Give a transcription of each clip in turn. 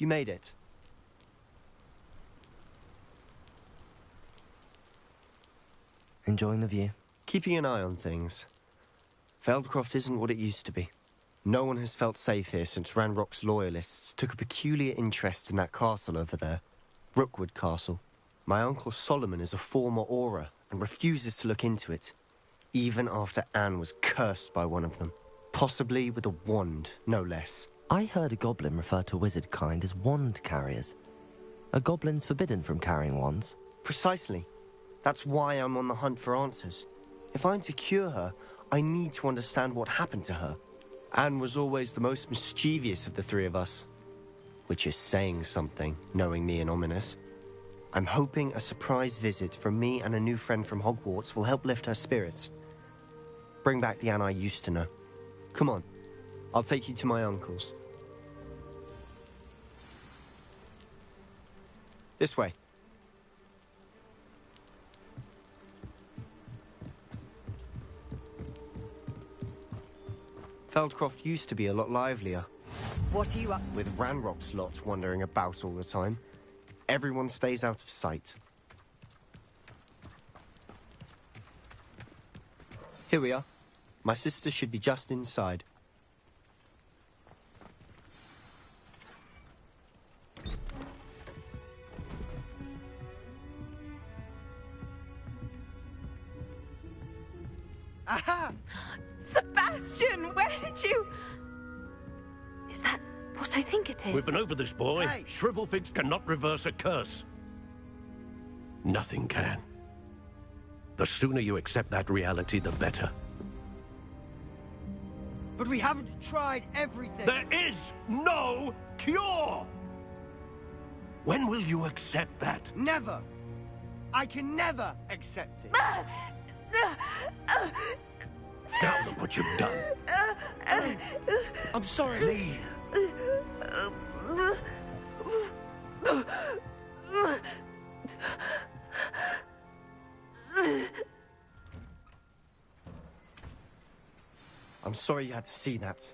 You made it. Enjoying the view? Keeping an eye on things. Feldcroft isn't what it used to be. No one has felt safe here since Ranrock's loyalists took a peculiar interest in that castle over there. Rookwood Castle. My uncle Solomon is a former Auror and refuses to look into it, even after Anne was cursed by one of them. Possibly with a wand, no less. I heard a goblin refer to wizard kind as wand carriers. Are goblins forbidden from carrying wands? Precisely. That's why I'm on the hunt for answers. If I'm to cure her, I need to understand what happened to her. Anne was always the most mischievous of the three of us. Which is saying something, knowing me and Ominous. I'm hoping a surprise visit from me and a new friend from Hogwarts will help lift her spirits. Bring back the Anne I used to know. Come on, I'll take you to my uncle's. This way. Feldcroft used to be a lot livelier. What are you up? With Ranrock's lot wandering about all the time. Everyone stays out of sight. Here we are. My sister should be just inside. Aha! Sebastian, where did you... Is that what I think it is? We've been over this, boy. Hey. Shrivelfigs cannot reverse a curse. Nothing can. The sooner you accept that reality, the better. But we haven't tried everything. There is no cure! When will you accept that? Never. I can never accept it. Now look what you've done. I'm sorry. Leave. I'm sorry you had to see that.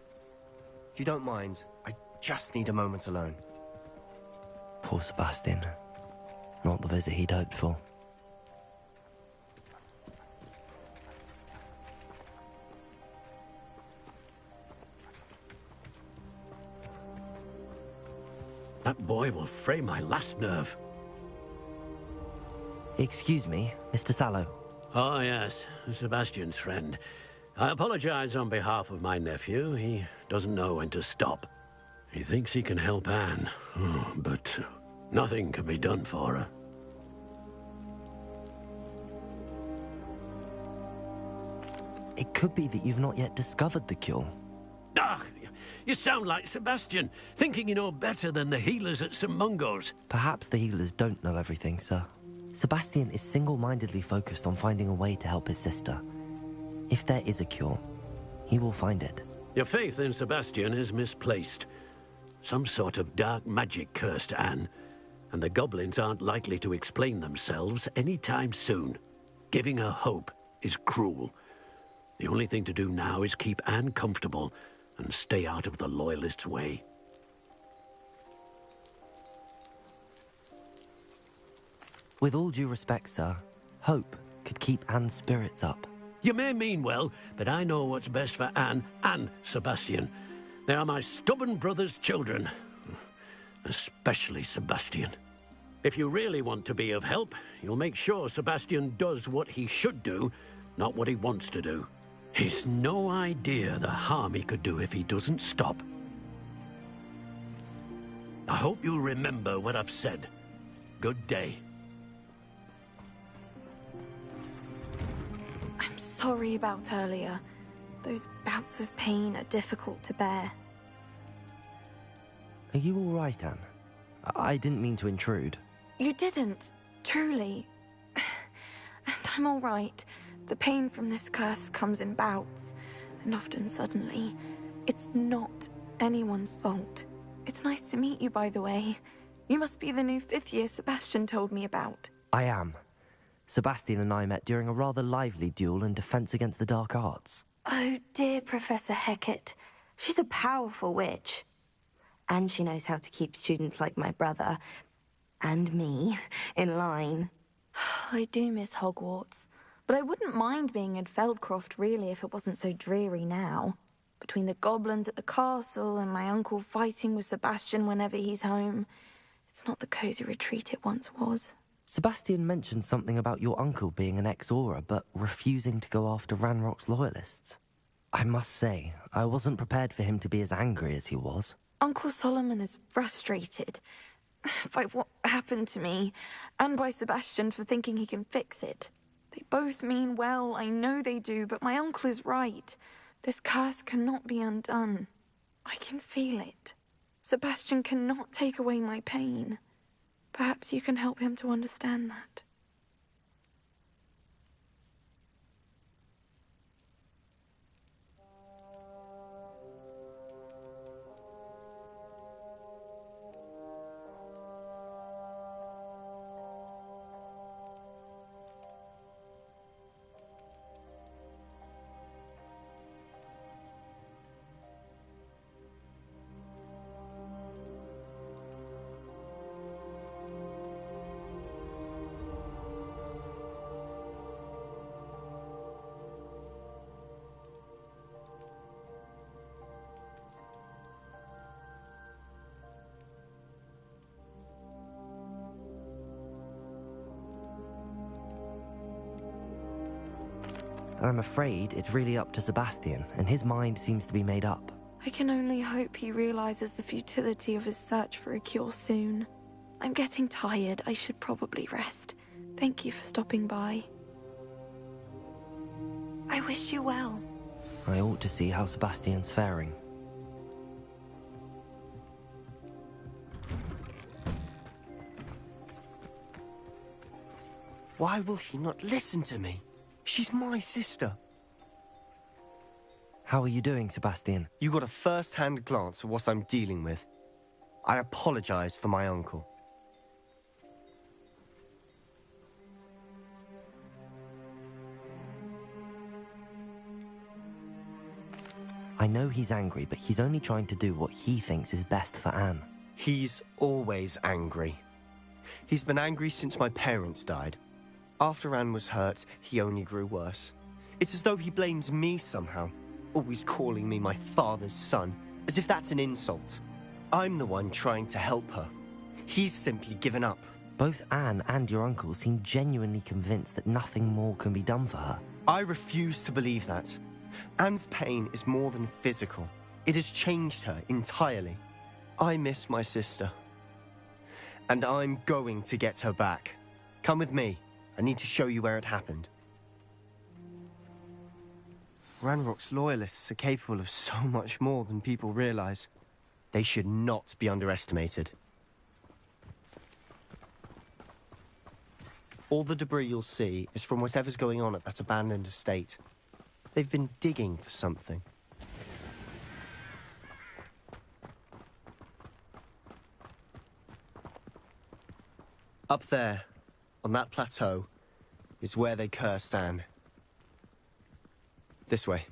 If you don't mind, I just need a moment alone. Poor Sebastian. Not the visit he'd hoped for. That boy will fray my last nerve. Excuse me, Mr. Sallow. Oh, yes, Sebastian's friend. I apologize on behalf of my nephew. He doesn't know when to stop. He thinks he can help Anne, but nothing can be done for her. It could be that you've not yet discovered the cure. Ah, you sound like Sebastian, thinking you know better than the healers at St. Mungo's. Perhaps the healers don't know everything, sir. Sebastian is single-mindedly focused on finding a way to help his sister. If there is a cure, he will find it. Your faith in Sebastian is misplaced. Some sort of dark magic cursed Anne, and the goblins aren't likely to explain themselves anytime soon. Giving her hope is cruel. The only thing to do now is keep Anne comfortable and stay out of the Loyalists' way. With all due respect, sir, hope could keep Anne's spirits up. You may mean well, but I know what's best for Anne and Sebastian. They are my stubborn brother's children. Especially Sebastian. If you really want to be of help, you'll make sure Sebastian does what he should do, not what he wants to do. He's no idea the harm he could do if he doesn't stop. I hope you'll remember what I've said. Good day. I'm sorry about earlier. Those bouts of pain are difficult to bear. Are you all right, Anne? I didn't mean to intrude. You didn't, truly. And I'm all right. The pain from this curse comes in bouts, and often suddenly. It's not anyone's fault. It's nice to meet you, by the way. You must be the new fifth-year Sebastian told me about. I am. Sebastian and I met during a rather lively duel in defense against the dark arts. Oh, dear Professor Hecat. She's a powerful witch. And she knows how to keep students like my brother and me in line. I do miss Hogwarts, but I wouldn't mind being in Feldcroft, really, if it wasn't so dreary now. Between the goblins at the castle and my uncle fighting with Sebastian whenever he's home, it's not the cozy retreat it once was. Sebastian mentioned something about your uncle being an ex-Auror, but refusing to go after Ranrock's loyalists. I must say, I wasn't prepared for him to be as angry as he was. Uncle Solomon is frustrated by what happened to me, and by Sebastian for thinking he can fix it. They both mean well, I know they do, but my uncle is right. This curse cannot be undone. I can feel it. Sebastian cannot take away my pain. Perhaps you can help him to understand that. I'm afraid it's really up to Sebastian, and his mind seems to be made up. I can only hope he realizes the futility of his search for a cure soon. I'm getting tired. I should probably rest. Thank you for stopping by. I wish you well. I ought to see how Sebastian's faring. Why will he not listen to me? She's my sister. How are you doing, Sebastian? You got a first-hand glance at what I'm dealing with. I apologize for my uncle. I know he's angry, but he's only trying to do what he thinks is best for Anne. He's always angry. He's been angry since my parents died. After Anne was hurt, he only grew worse. It's as though he blames me somehow, always calling me my father's son, as if that's an insult. I'm the one trying to help her. He's simply given up. Both Anne and your uncle seem genuinely convinced that nothing more can be done for her. I refuse to believe that. Anne's pain is more than physical. It has changed her entirely. I miss my sister. And I'm going to get her back. Come with me. I need to show you where it happened. Ranrock's loyalists are capable of so much more than people realize. They should not be underestimated. All the debris you'll see is from whatever's going on at that abandoned estate. They've been digging for something. Up there, on that plateau, is where they cursed Anne. This way.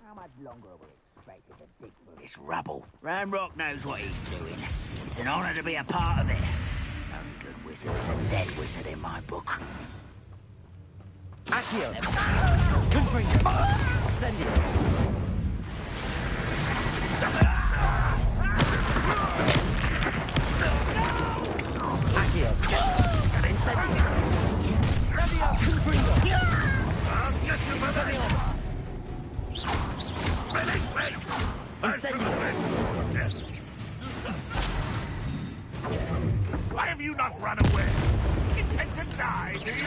How much longer will it take to dig through this rubble? Ranrock knows what he's doing. It's an honor to be a part of it. Only good wizard is a dead wizard in my book. Accio! Confringo! Ascendio! Accio! Incendio! Levio! Confringo! I'll get you, Expelliarmus! Incendio! Why have you not run away? Intend to die, do you?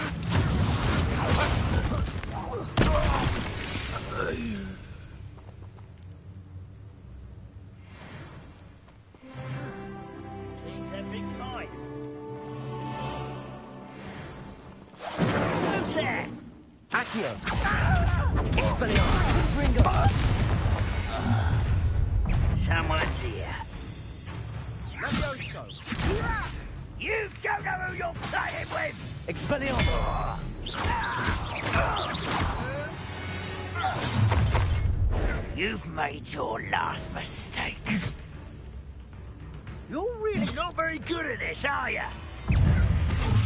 Seems every time. Who's there? Accio! Expelliarmus! Confringo! Someone's here. You don't know who you're playing with! Expelliarmus! You've made your last mistake. You're really not very good at this, are you?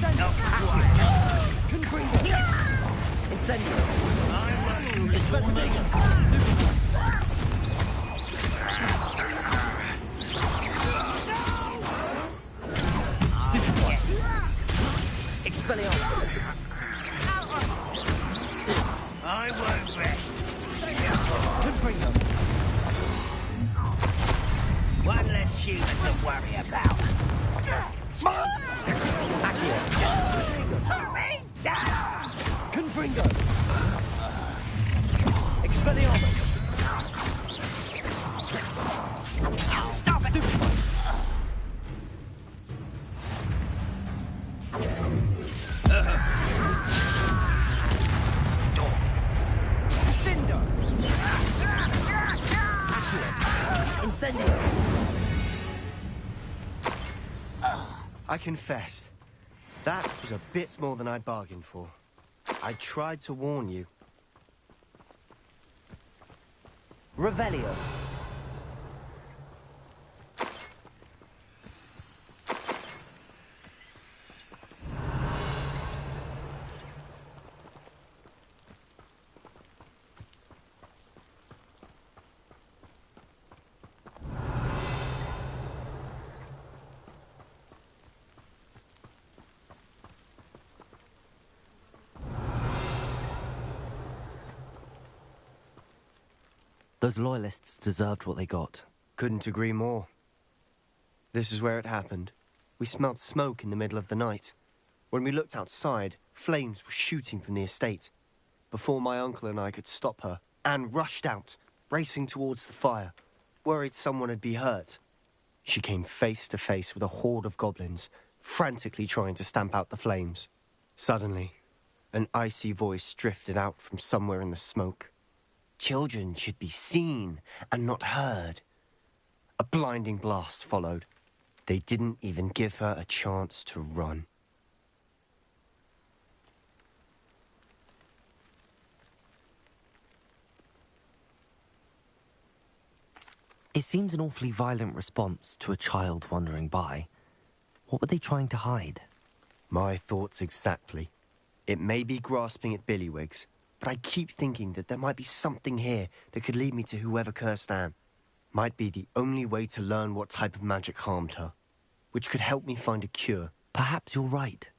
Not quite. Incendio! I won't. Expelliarmus! Expelliarmus! I won't rest. Confringo! One less human to worry about. Accio! Confringo! Expelliarmus! Stop it! Cinder! Incendio! I confess, that was a bit more than I'd bargained for. I tried to warn you. Revelio! Those loyalists deserved what they got. Couldn't agree more. This is where it happened. We smelled smoke in the middle of the night. When we looked outside, flames were shooting from the estate. Before my uncle and I could stop her, Anne rushed out, racing towards the fire, worried someone had been hurt. She came face to face with a horde of goblins, frantically trying to stamp out the flames. Suddenly, an icy voice drifted out from somewhere in the smoke. Children should be seen and not heard. A blinding blast followed. They didn't even give her a chance to run. It seems an awfully violent response to a child wandering by. What were they trying to hide? My thoughts exactly. It may be grasping at billywigs, but I keep thinking that there might be something here that could lead me to whoever cursed Anne. Might be the only way to learn what type of magic harmed her, which could help me find a cure. Perhaps you're right.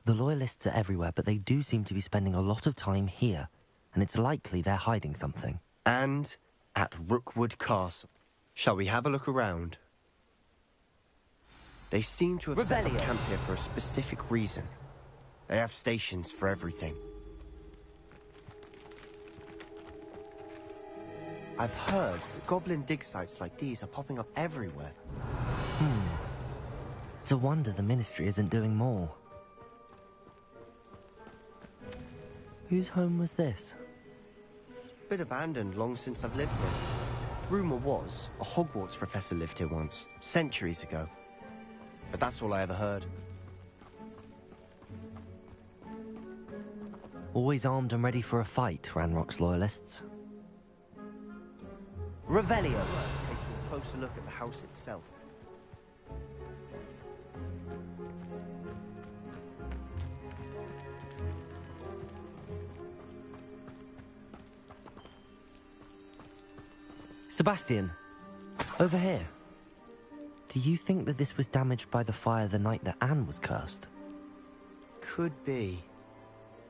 The loyalists are everywhere, but they do seem to be spending a lot of time here, and it's likely they're hiding something. And at Rookwood Castle. Shall we have a look around? They seem to have set up camp here for a specific reason. They have stations for everything. I've heard that goblin dig sites like these are popping up everywhere. It's a wonder the Ministry isn't doing more. Whose home was this? Been abandoned long since I've lived here. Rumour was a Hogwarts professor lived here once, centuries ago. But that's all I ever heard. Always armed and ready for a fight, Ranrock's loyalists. Revelio! Taking a closer look at the house itself. Sebastian, over here. Do you think that this was damaged by the fire the night that Anne was cursed? Could be.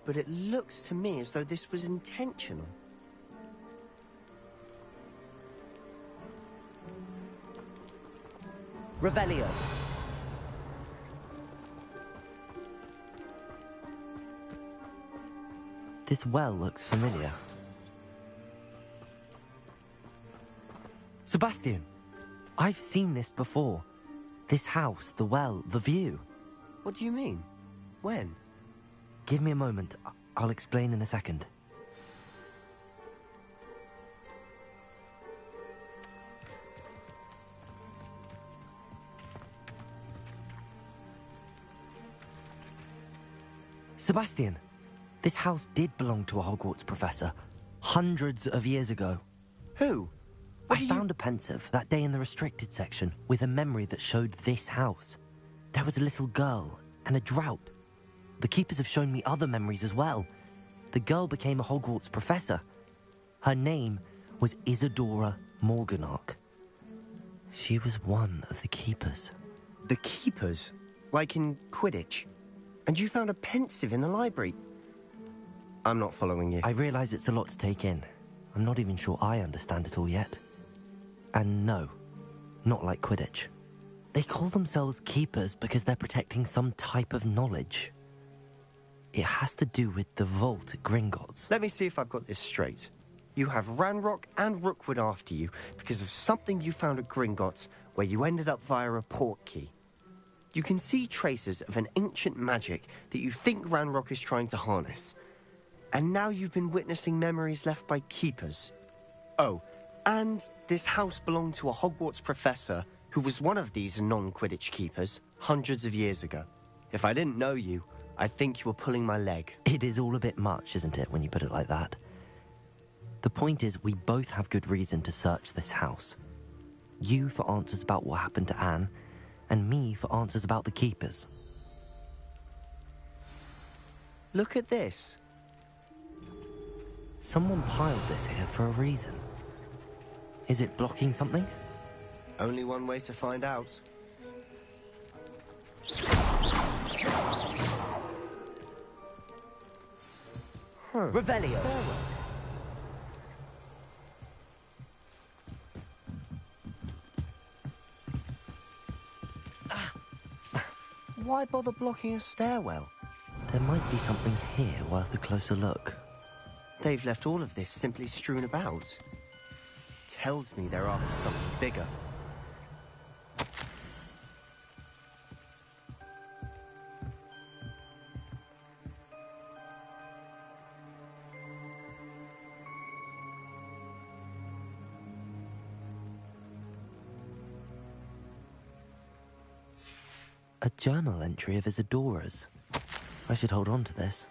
But it looks to me as though this was intentional. Revelio. This well looks familiar. Sebastian, I've seen this before. This house, the well, the view. What do you mean? When? Give me a moment. I'll explain in a second. Sebastian, this house did belong to a Hogwarts professor hundreds of years ago. Who? I found a pensive that day in the restricted section with a memory that showed this house. There was a little girl and a drought. The keepers have shown me other memories as well. The girl became a Hogwarts professor. Her name was Isadora Morganach. She was one of the keepers. The keepers? Like in Quidditch? And you found a pensive in the library? I'm not following you. I realize it's a lot to take in. I'm not even sure I understand it all yet. And no, not like Quidditch. They call themselves keepers because they're protecting some type of knowledge. It has to do with the vault at Gringotts. Let me see if I've got this straight. You have Ranrock and Rookwood after you because of something you found at Gringotts where you ended up via a port key. You can see traces of an ancient magic that you think Ranrock is trying to harness. And now you've been witnessing memories left by keepers. Oh, and this house belonged to a Hogwarts professor who was one of these non-Quidditch keepers hundreds of years ago. If I didn't know you, I'd think you were pulling my leg. It is all a bit much, isn't it, when you put it like that? The point is, we both have good reason to search this house. You for answers about what happened to Anne, and me for answers about the keepers. Look at this. Someone piled this here for a reason. Is it blocking something? Only one way to find out. Revelio. Why bother blocking a stairwell? There might be something here worth a closer look. They've left all of this simply strewn about. Tells me they're after something bigger. A journal entry of Isadora's. I should hold on to this.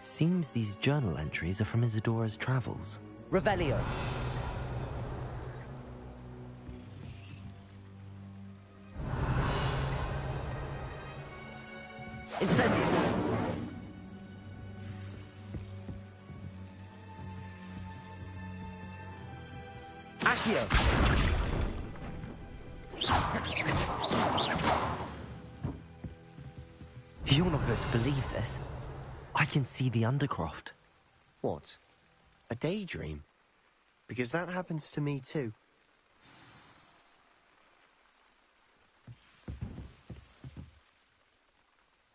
Seems these journal entries are from Isadora's travels. Revelio. Incendio. Accio. You're not going to believe this. I can see the Undercroft. What? A daydream? Because that happens to me too.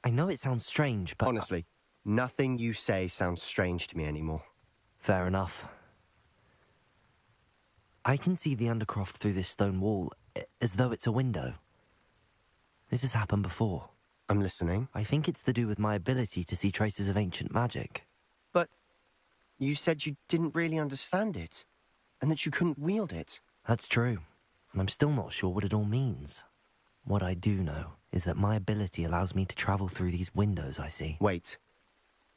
I know it sounds strange, but... Honestly, nothing you say sounds strange to me anymore. Fair enough. I can see the Undercroft through this stone wall, as though it's a window. This has happened before. I'm listening. I think it's to do with my ability to see traces of ancient magic. But you said you didn't really understand it, and that you couldn't wield it. That's true, and I'm still not sure what it all means. What I do know is that my ability allows me to travel through these windows I see. Wait.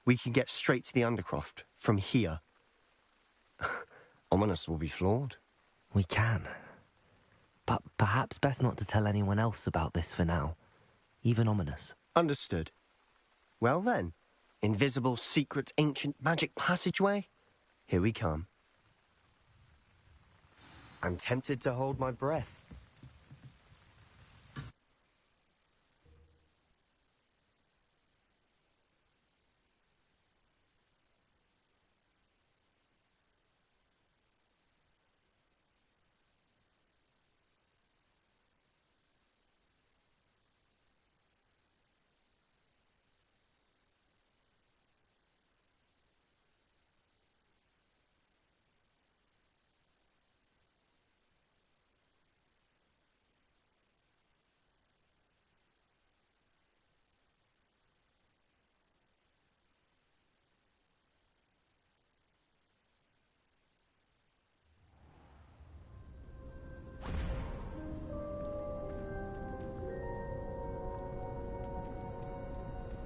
We can get straight to the Undercroft from here. Ominous will be flawed. We can. But perhaps best not to tell anyone else about this for now. Even Ominous. Understood. Well then, invisible, secret, ancient magic passageway? Here we come. I'm tempted to hold my breath.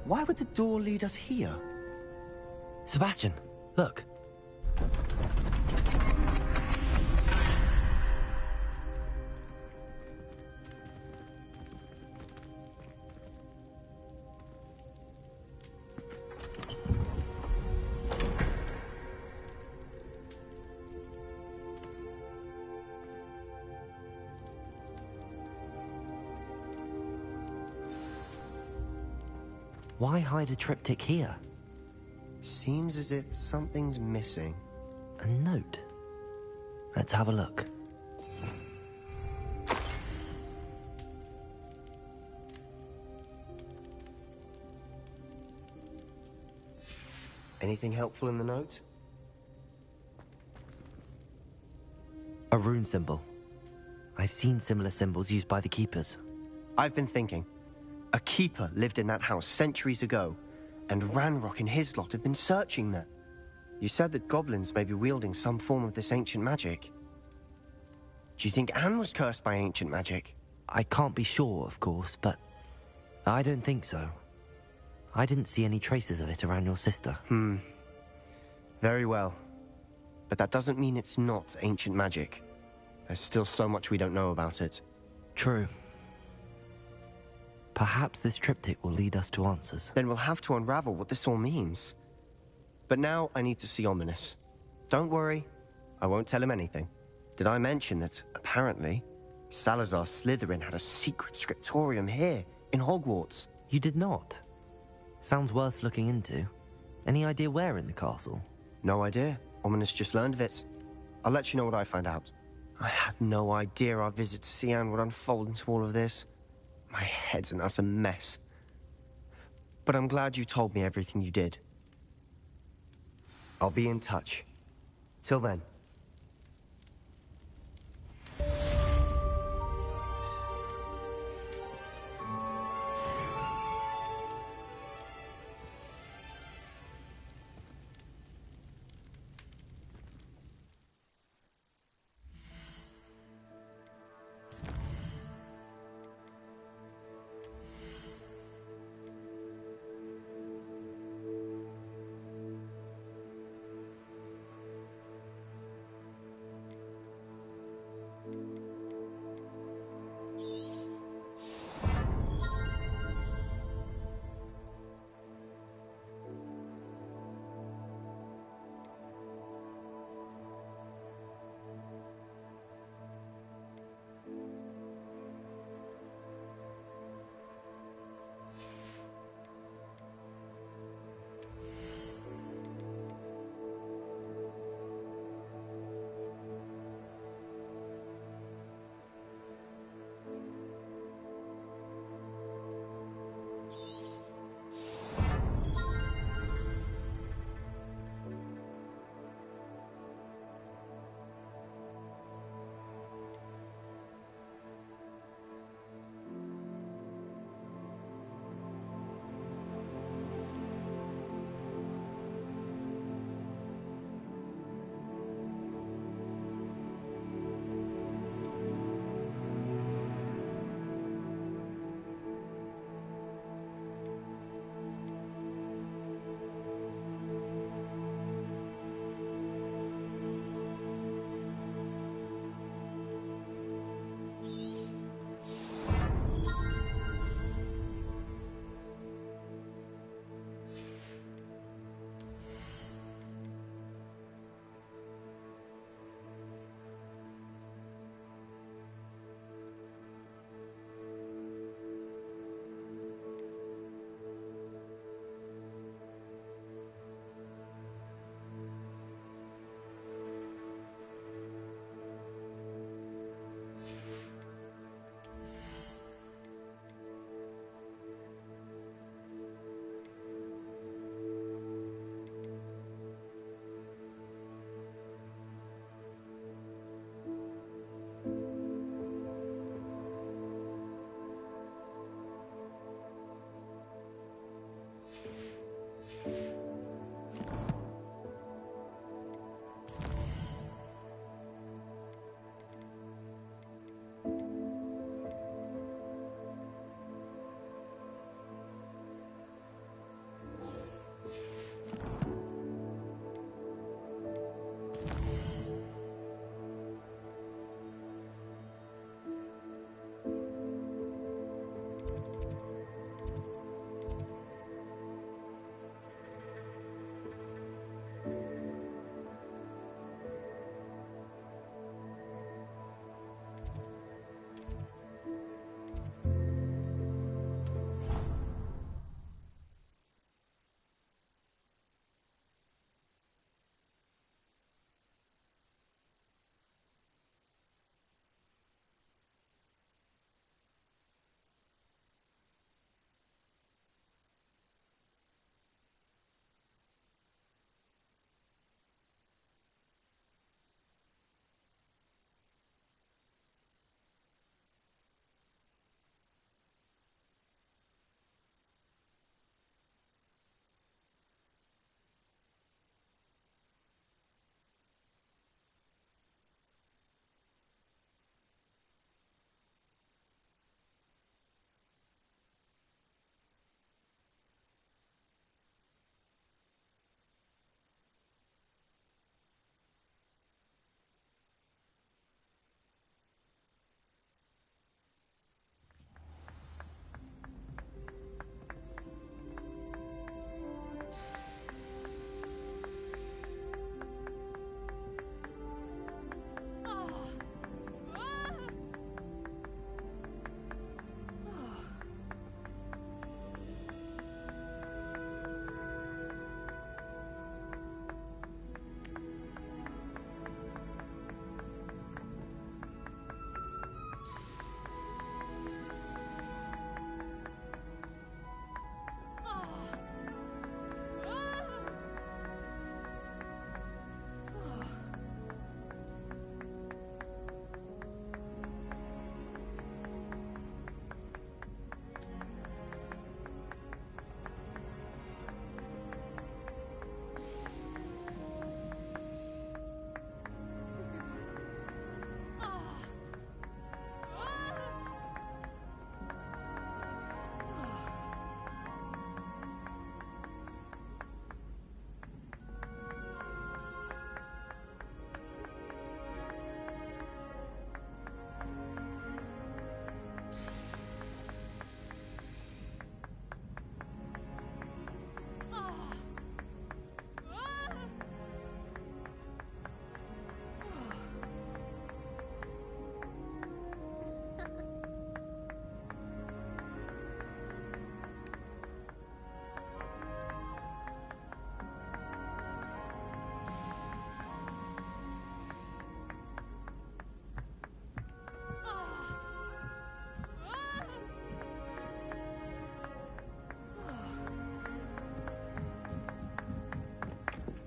Why would the door lead us here? Sebastian, look. Why hide a triptych here? Seems as if something's missing. A note. Let's have a look. Anything helpful in the note? A rune symbol. I've seen similar symbols used by the keepers. I've been thinking. A keeper lived in that house centuries ago, and Ranrock and his lot have been searching there. You said that goblins may be wielding some form of this ancient magic. Do you think Anne was cursed by ancient magic? I can't be sure, of course, but I don't think so. I didn't see any traces of it around your sister. Very well. But that doesn't mean it's not ancient magic. There's still so much we don't know about it. True. Perhaps this triptych will lead us to answers. Then we'll have to unravel what this all means. But now I need to see Ominous. Don't worry, I won't tell him anything. Did I mention that, apparently, Salazar Slytherin had a secret scriptorium here, in Hogwarts? You did not? Sounds worth looking into. Any idea where in the castle? No idea. Ominous just learned of it. I'll let you know what I find out. I had no idea our visit to Sian would unfold into all of this. My head's an utter mess. But I'm glad you told me everything you did. I'll be in touch. Till then.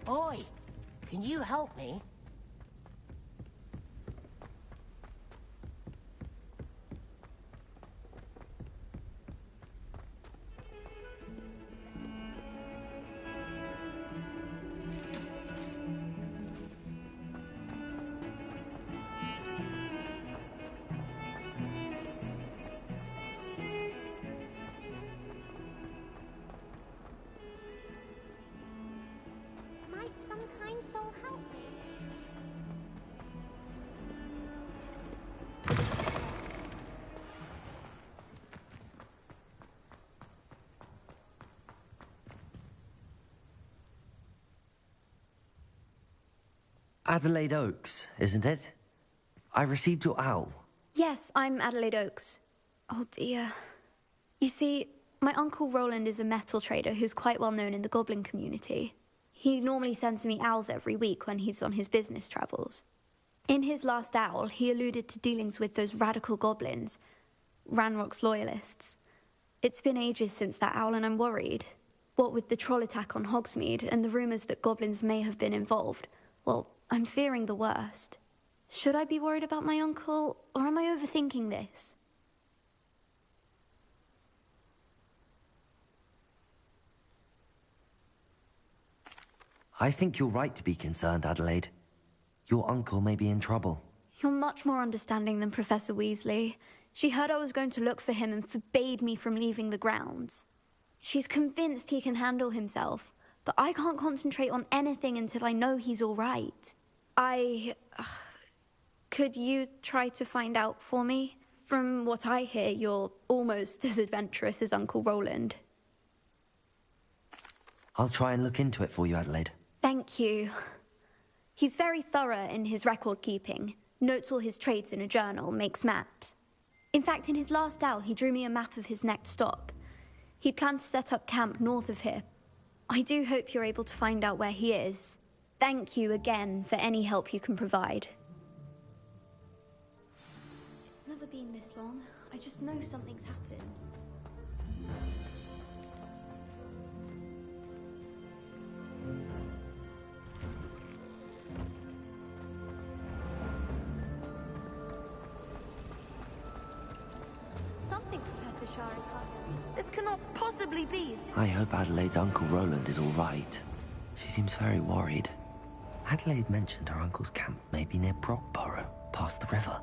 Oi! Can you help me? Might some kind soul help me? Adelaide Oaks, isn't it? I received your owl. Yes, I'm Adelaide Oaks. Oh dear. You see, my uncle Roland is a metal trader who's quite well known in the goblin community. He normally sends me owls every week when he's on his business travels. In his last owl, he alluded to dealings with those radical goblins, Ranrock's loyalists. It's been ages since that owl and I'm worried. What with the troll attack on Hogsmeade and the rumours that goblins may have been involved, well, I'm fearing the worst. Should I be worried about my uncle, or am I overthinking this? I think you're right to be concerned, Adelaide. Your uncle may be in trouble. You're much more understanding than Professor Weasley. She heard I was going to look for him and forbade me from leaving the grounds. She's convinced he can handle himself, but I can't concentrate on anything until I know he's all right. Could you try to find out for me? From what I hear, you're almost as adventurous as Uncle Roland. I'll try and look into it for you, Adelaide. Thank you. He's very thorough in his record keeping, notes all his trades in a journal, makes maps. In fact, in his last owl, he drew me a map of his next stop. He'd planned to set up camp north of here. I do hope you're able to find out where he is. Thank you again for any help you can provide. It's never been this long. I just know something's happened. Something, Professor Shara. This cannot possibly be. I hope Adelaide's Uncle Roland is all right. She seems very worried. Adelaide mentioned her uncle's camp may be near Brockborough, past the river.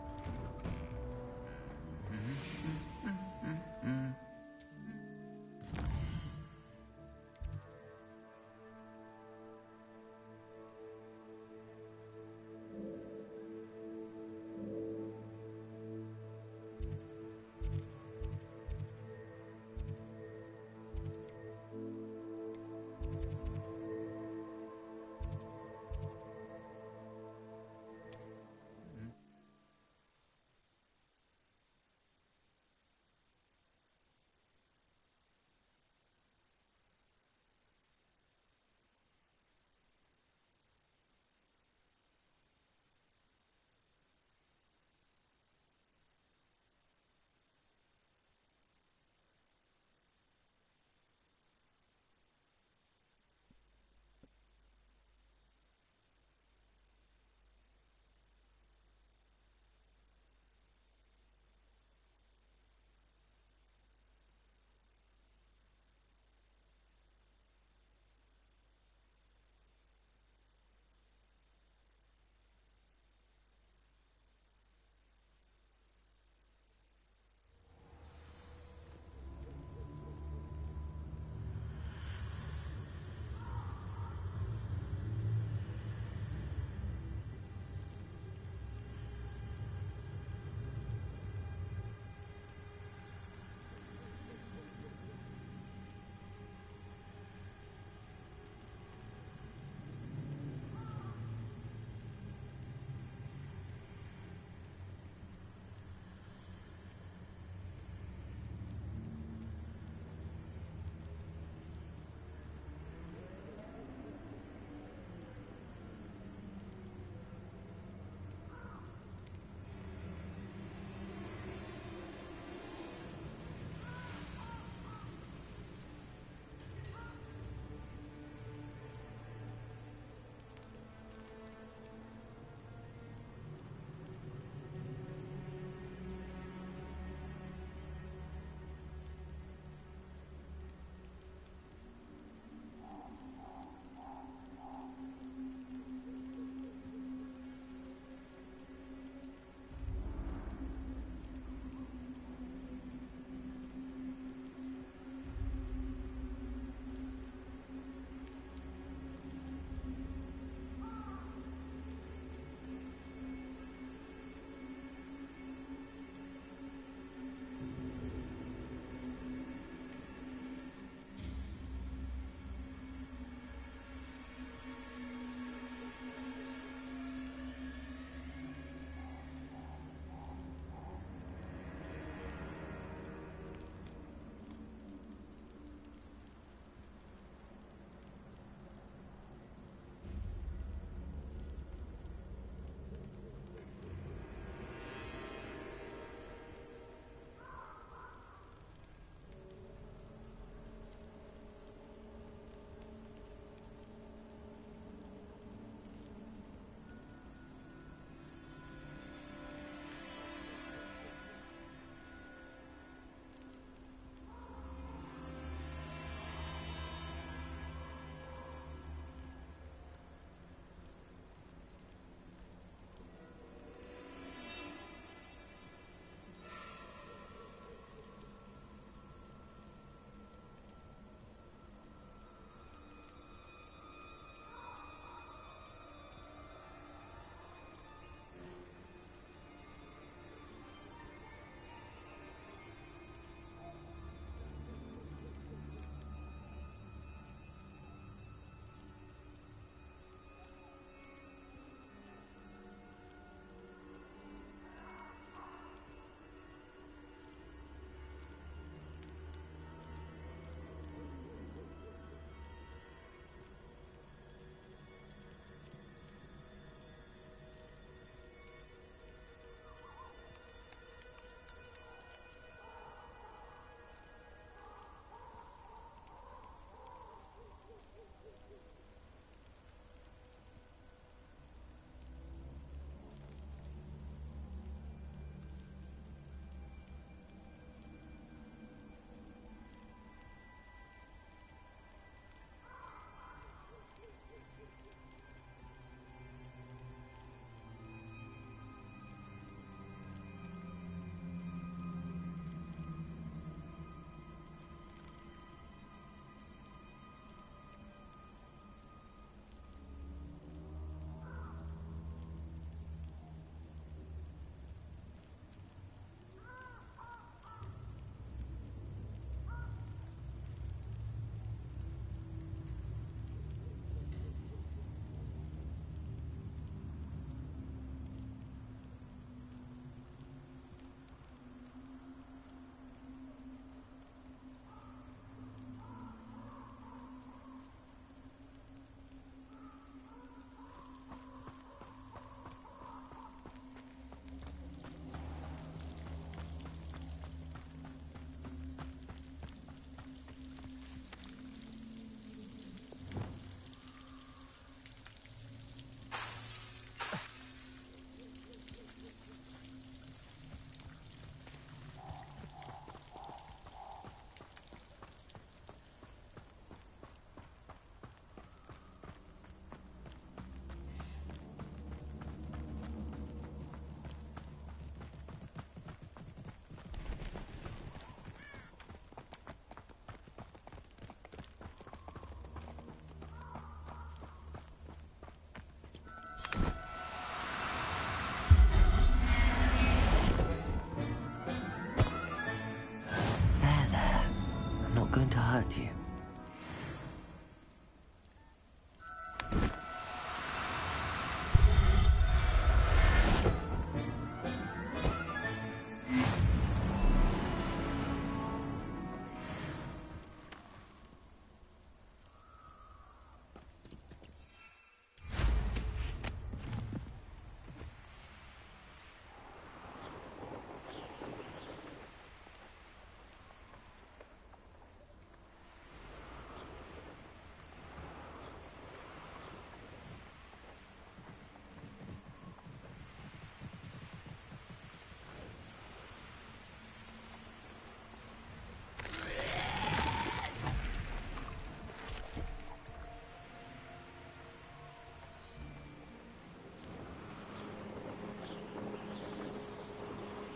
to you.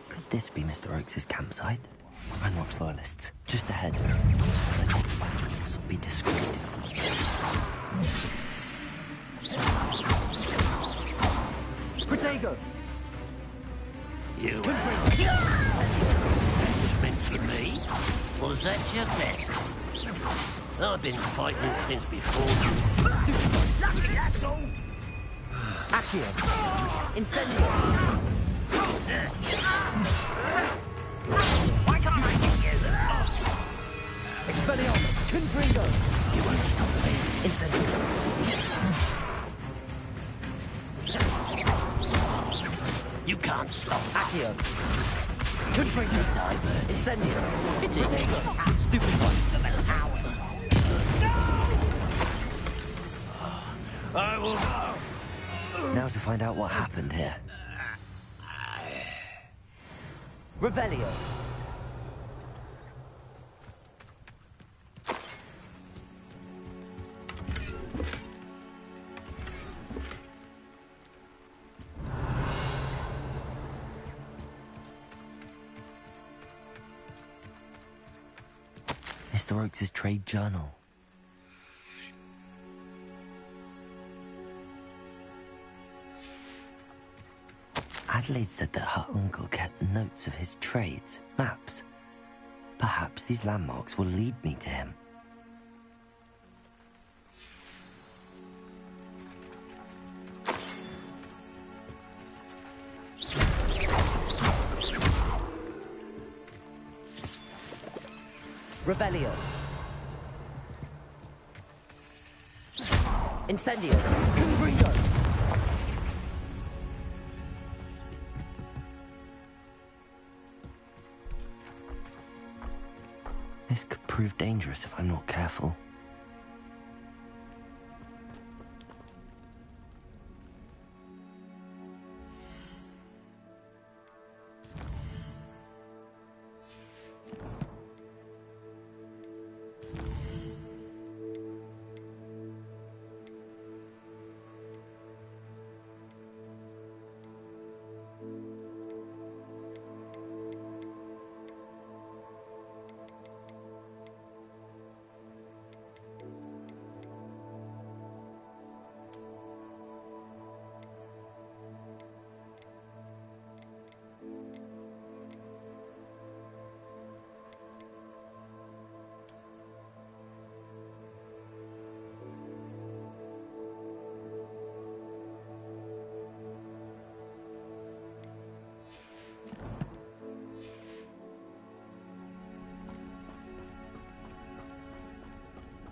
Could this be Mr. Oakes' campsite? Ranrock's loyalists, just ahead. The battles will be discreet. Protego! You meant for me? Was that your best? I've been fighting since before you. Lucky, that's all! Accio! Incendio! Why can't I get you? Expelliarmus! Confringo! You won't stop me. Incendio! You can't stop Accio! Confringo! Incendio! Protego! Stupid one! I will go. Now to find out what happened here. Revelio! Mr. Oakes' trade journal. Adelaide said that her uncle kept notes of his trades, maps. Perhaps these landmarks will lead me to him. Revelio! Incendio! Confringo! This could prove dangerous if I'm not careful.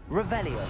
Revelio!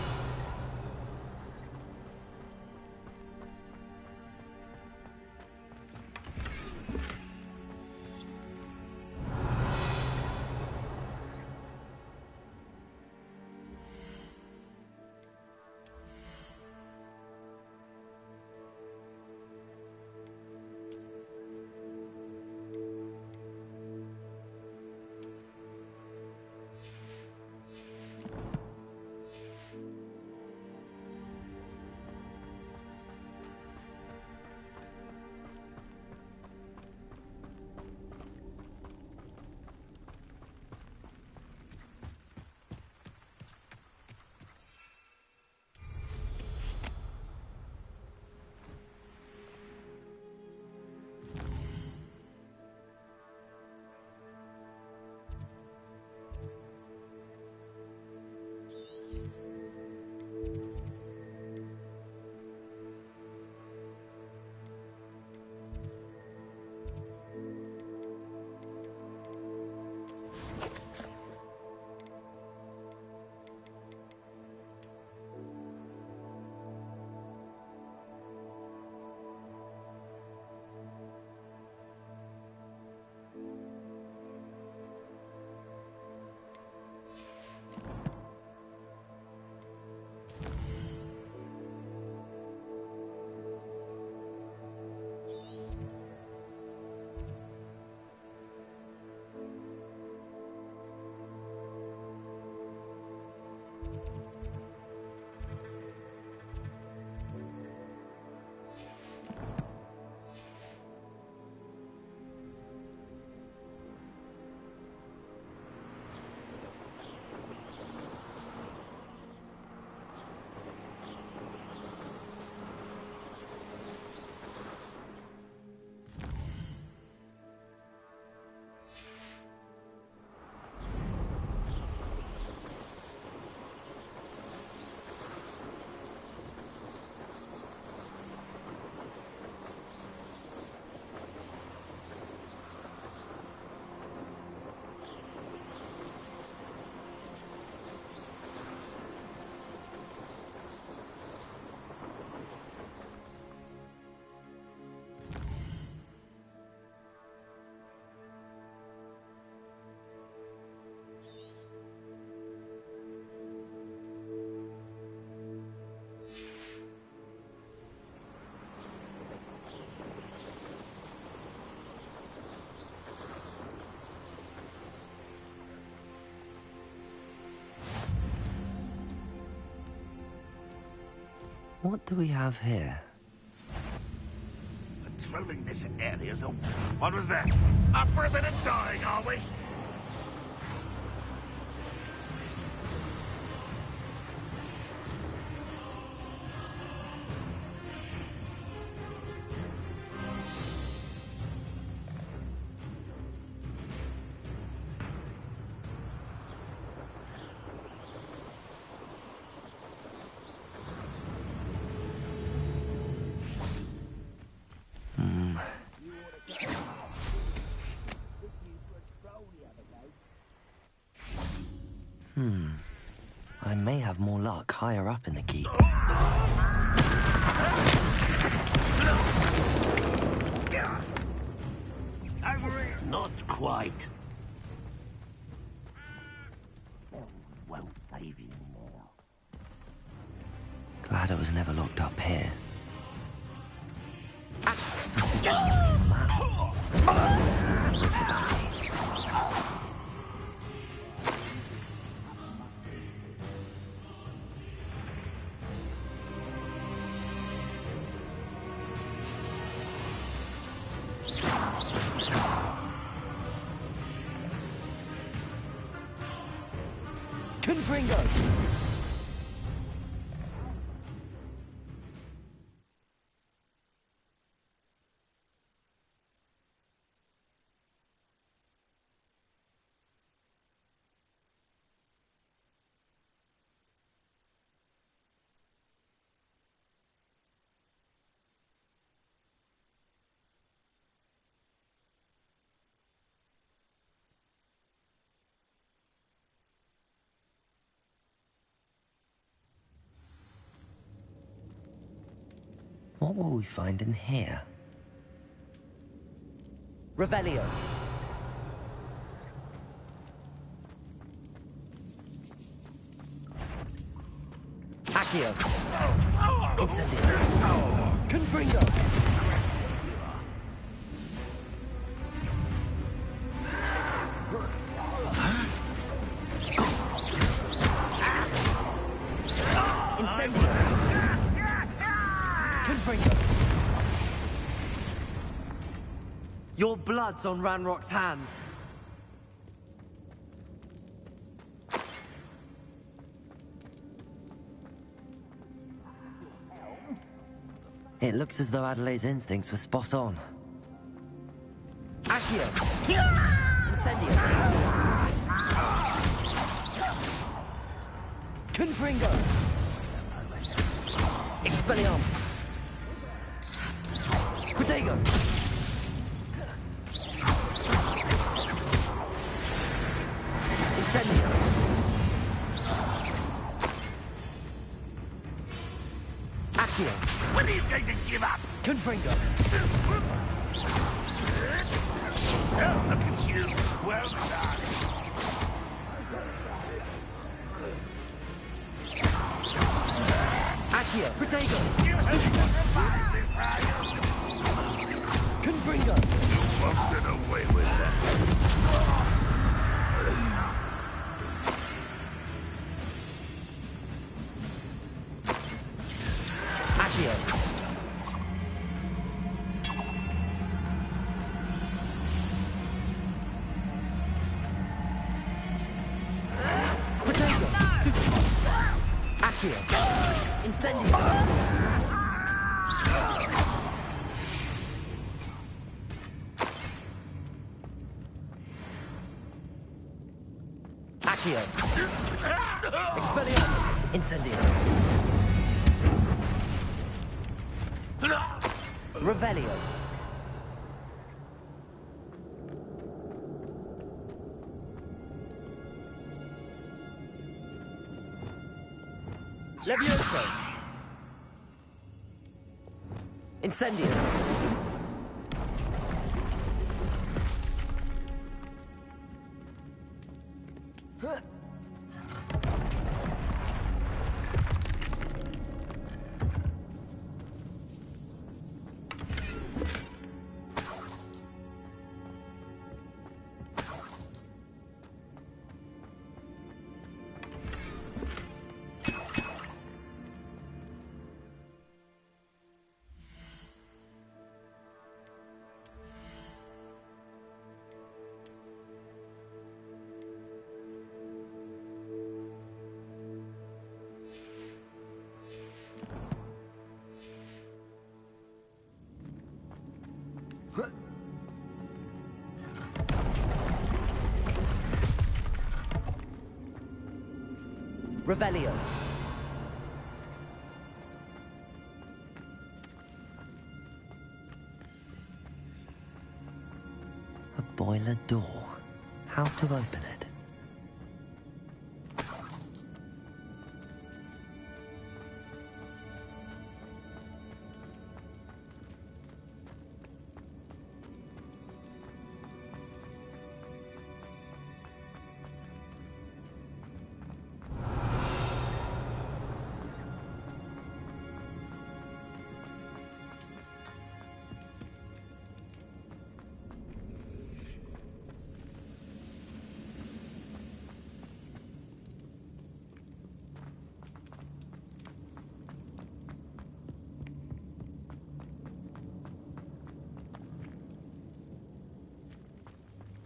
What do we have here? Patrolling this area, so what was that? Up for a bit of dying, are we? I may have more luck higher up in the keep. Over here. Not quite. Won't save you now. Glad I was never locked up here. This is a map. What's about me? Confringo! What will we find in here? Revelio. Accio. Incendio. Confringo. Incendio. Confringo. Your blood's on Ranrock's hands. It looks as though Adelaide's instincts were spot on. Accio. Incendio. Confringo! Expelliarmus! Protego! Incendio! Accio! When are you going to give up? Confringo! Oh, look at you. Well done. Accio! Protego! You hope to survive this, are you? Confringo! You won't get away with that. Accio! Protego! Accio! Incendio! Accio! Expelliarmus! Incendio! Revelio! Levioso! Incendio! Revelio. A boiler door. How to open it?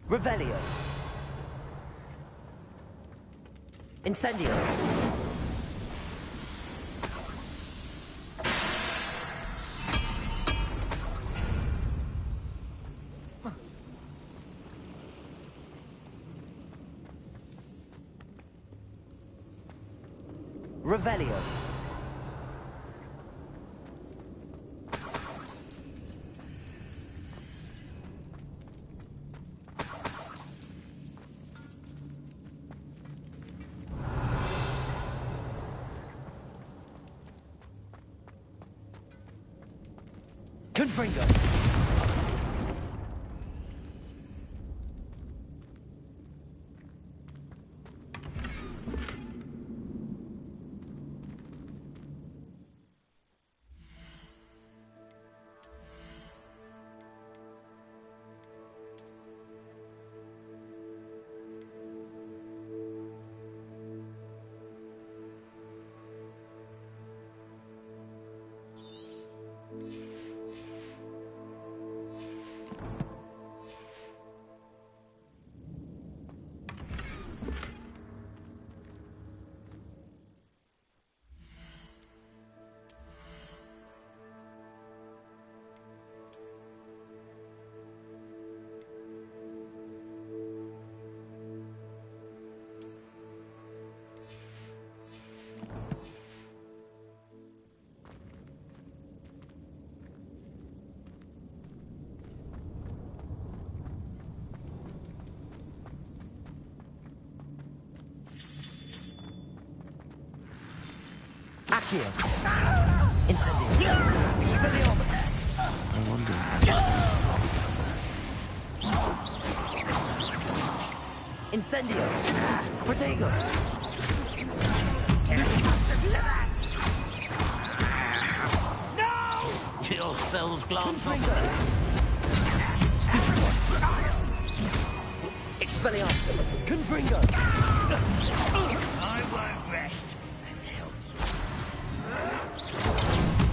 Revelio. Incendio. Revelio. Confringo. Accio. Incendio. Expelliarmus. I wonder. Incendio. Protego. No! Your spells glance off. Expelliarmus. Confringo. I won't rest until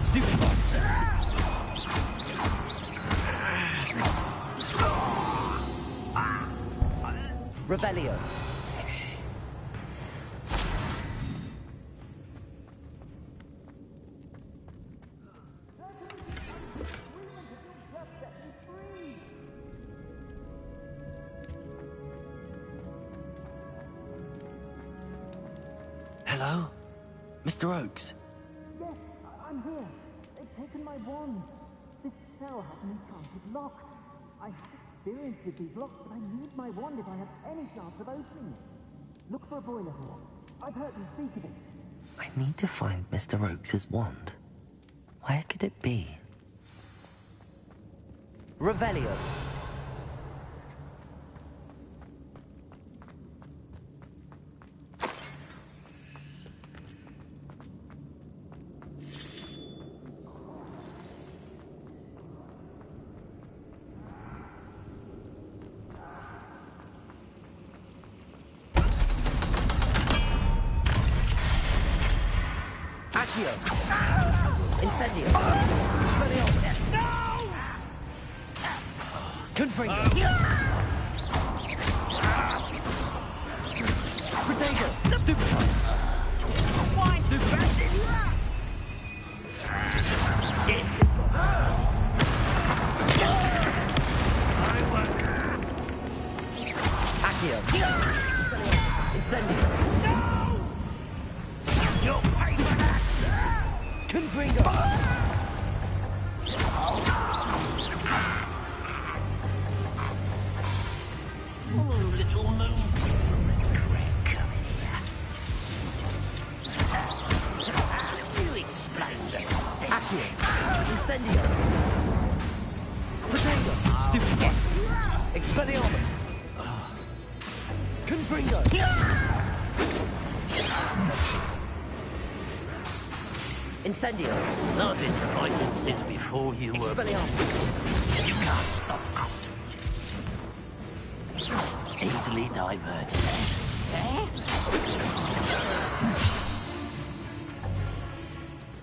Stupefy. Revelio. Hello? Mr. Oakes? Yes, I'm here. They've taken my wand. This cell has an enchanted lock. I have experience with these locks, but I need my wand if I have any chance of opening it. Look for a boiler here. I've heard them speak of it. I need to find Mr. Oakes' wand. Where could it be? Revelio. Accio. Incendio. Expelliarmus. no! Confringo. Protego. Stupefy. Why stupid? Get it. I won't. Accio. Expelliarmus. Incendio. No! You'll pay for that! Confringo. Oh, little moon. You explain this. Accio. Incendio. Protego. Stupefy. Expelliarmus. Confringo. Incendio. I've been fighting since before you were... Expelliarmus. You can't stop us. Easily diverted.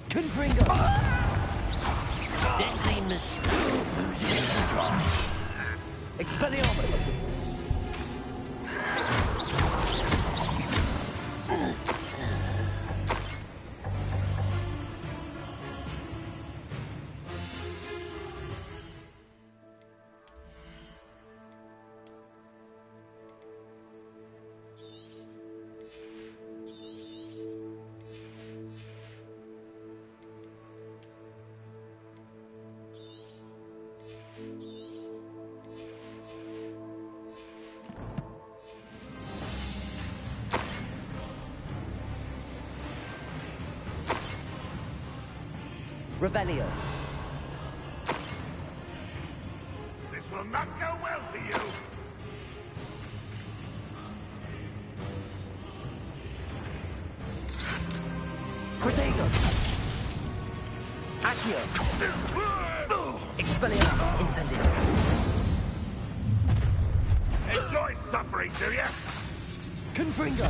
Confringo. Deadly mistake. Losing the drive. Expelliarmus. Revelio. This will not go well for you. Protego. Accio. Expelliarmus. Incendio. Enjoy suffering, do ya? Confringo.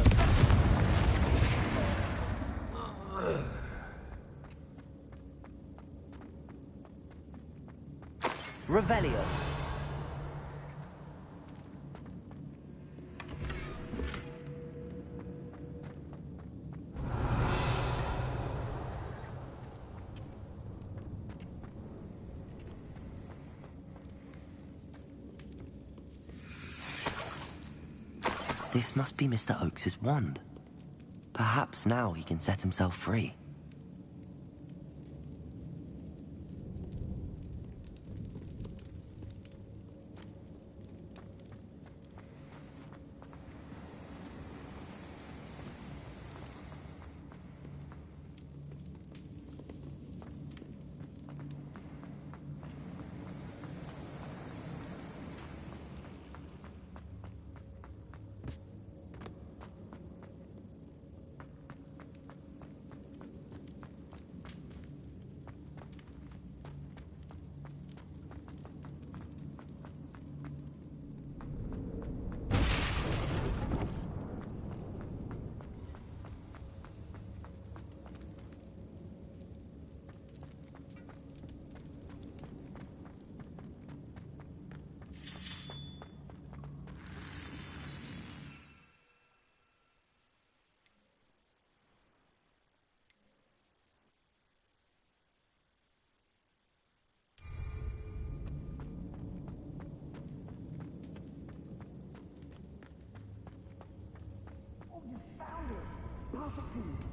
Revelio. This must be Mr. Oakes' wand. Perhaps now he can set himself free.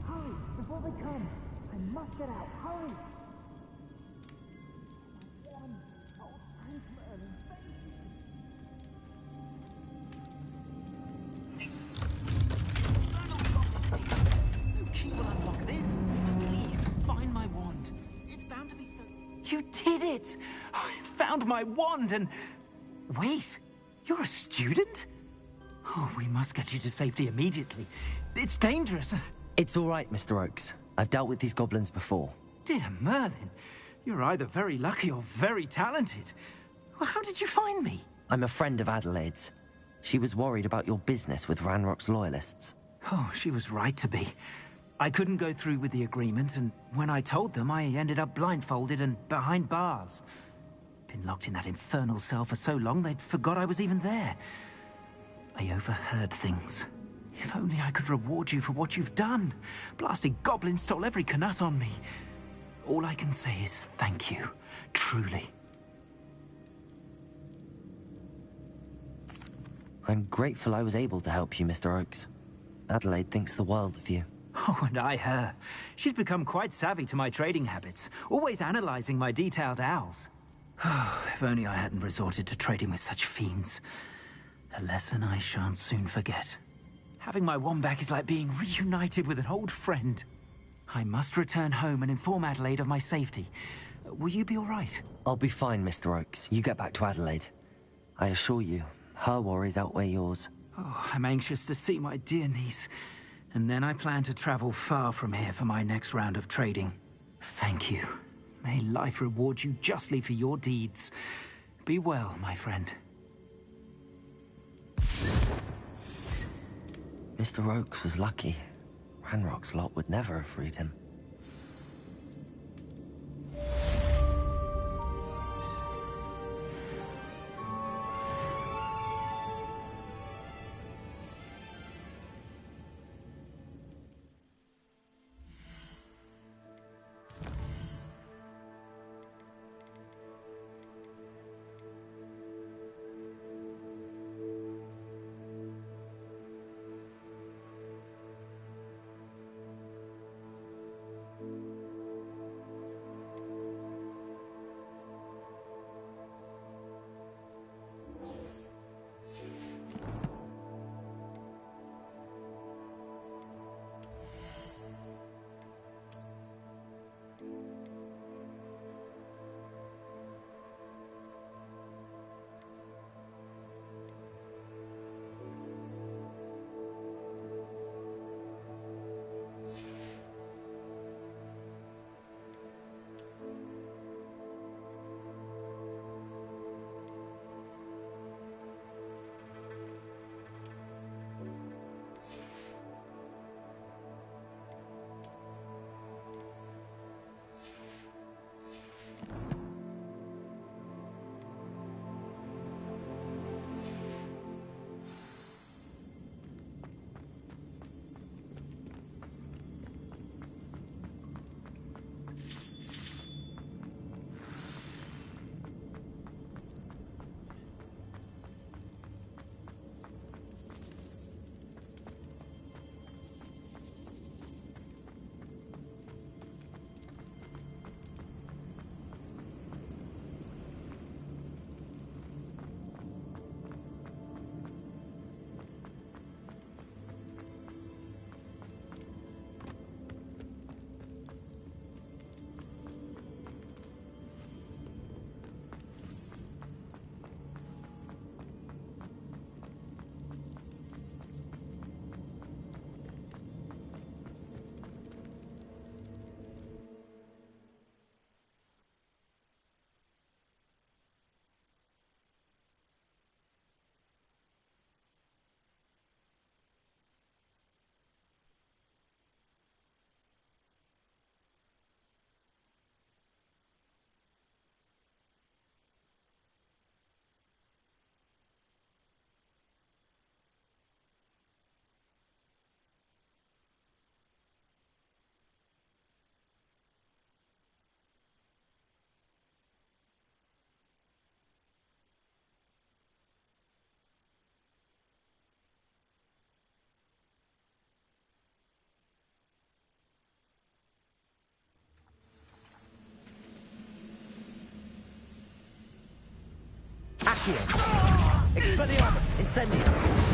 Hurry, before they come. I must get out. Hurry. Oh, thanks, Merlin. Thank you. No key will unlock this. Please, find my wand. It's bound to be so... You did it! I found my wand and... Wait, you're a student? Oh, we must get you to safety immediately. It's dangerous. It's all right, Mr. Oakes. I've dealt with these goblins before. Dear Merlin, you're either very lucky or very talented. Well, how did you find me? I'm a friend of Adelaide's. She was worried about your business with Ranrock's loyalists. Oh, she was right to be. I couldn't go through with the agreement, and when I told them, I ended up blindfolded and behind bars. Been locked in that infernal cell for so long, they'd forgot I was even there. I overheard things. If only I could reward you for what you've done. Blasted goblins stole every Knut on me. All I can say is thank you. Truly. I'm grateful I was able to help you, Mr. Oakes. Adelaide thinks the world of you. Oh, and I her. She's become quite savvy to my trading habits, always analyzing my detailed owls. If only I hadn't resorted to trading with such fiends. A lesson I shan't soon forget. Having my wand back is like being reunited with an old friend. I must return home and inform Adelaide of my safety. Will you be all right? I'll be fine, Mr. Oakes. You get back to Adelaide. I assure you, her worries outweigh yours. Oh, I'm anxious to see my dear niece. And then I plan to travel far from here for my next round of trading. Thank you. May life reward you justly for your deeds. Be well, my friend. Mr. Oakes was lucky. Ranrock's lot would never have freed him. Accio! Expelliarmus! Incendio!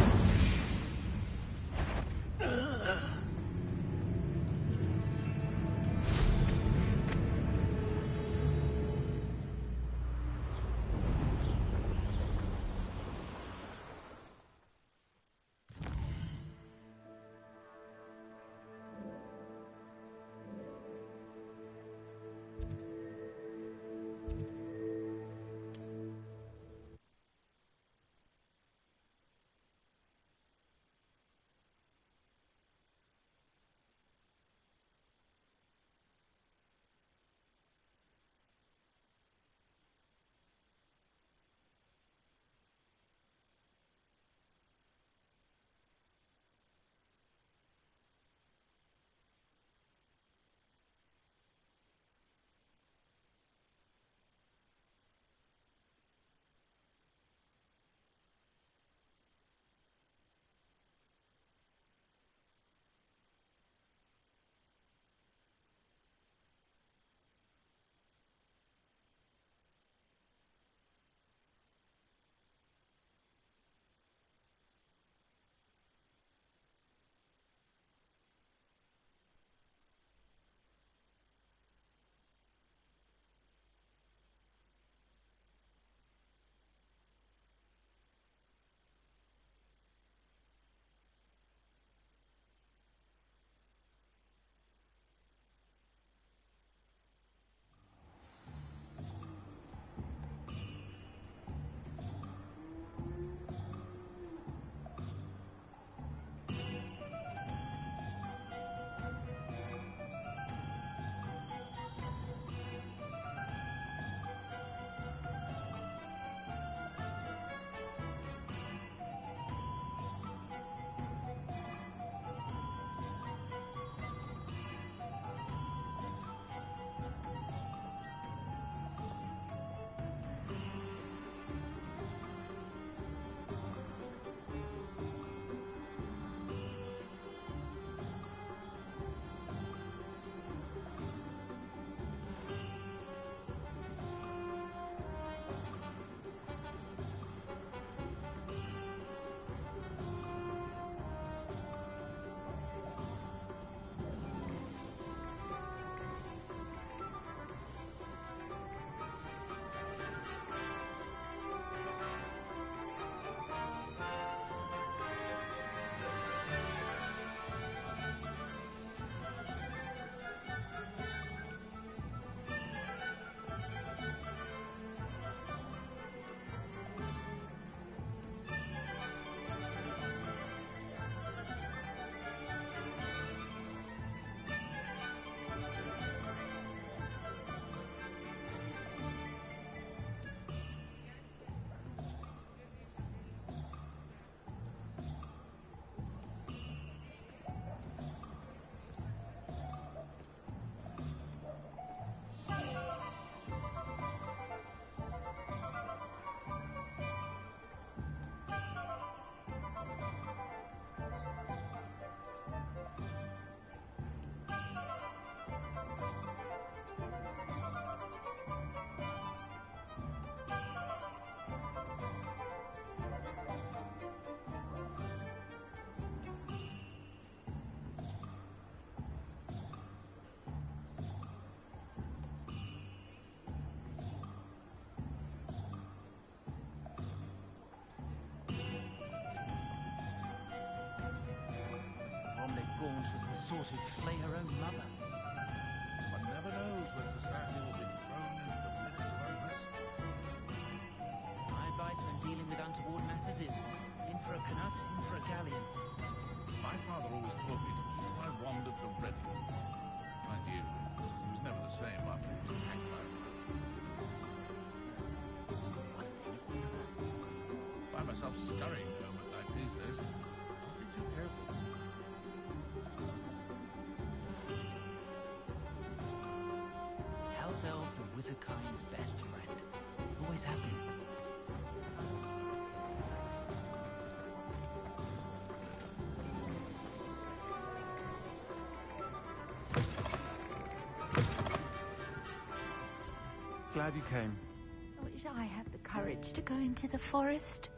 thought he'd flay her own mother. One never knows when society will be thrown into the midst of unrest. My advice when dealing with untoward matters is in for a canut, in for a galleon. My father always taught me to keep my wand at the ready. Mind you, he was never the same after he was hanged by me. Find myself scurrying home at night these days. Don't be too careful. House elves are wizardkind's best friend. Always have been. Glad you came. wish I had the courage to go into the forest.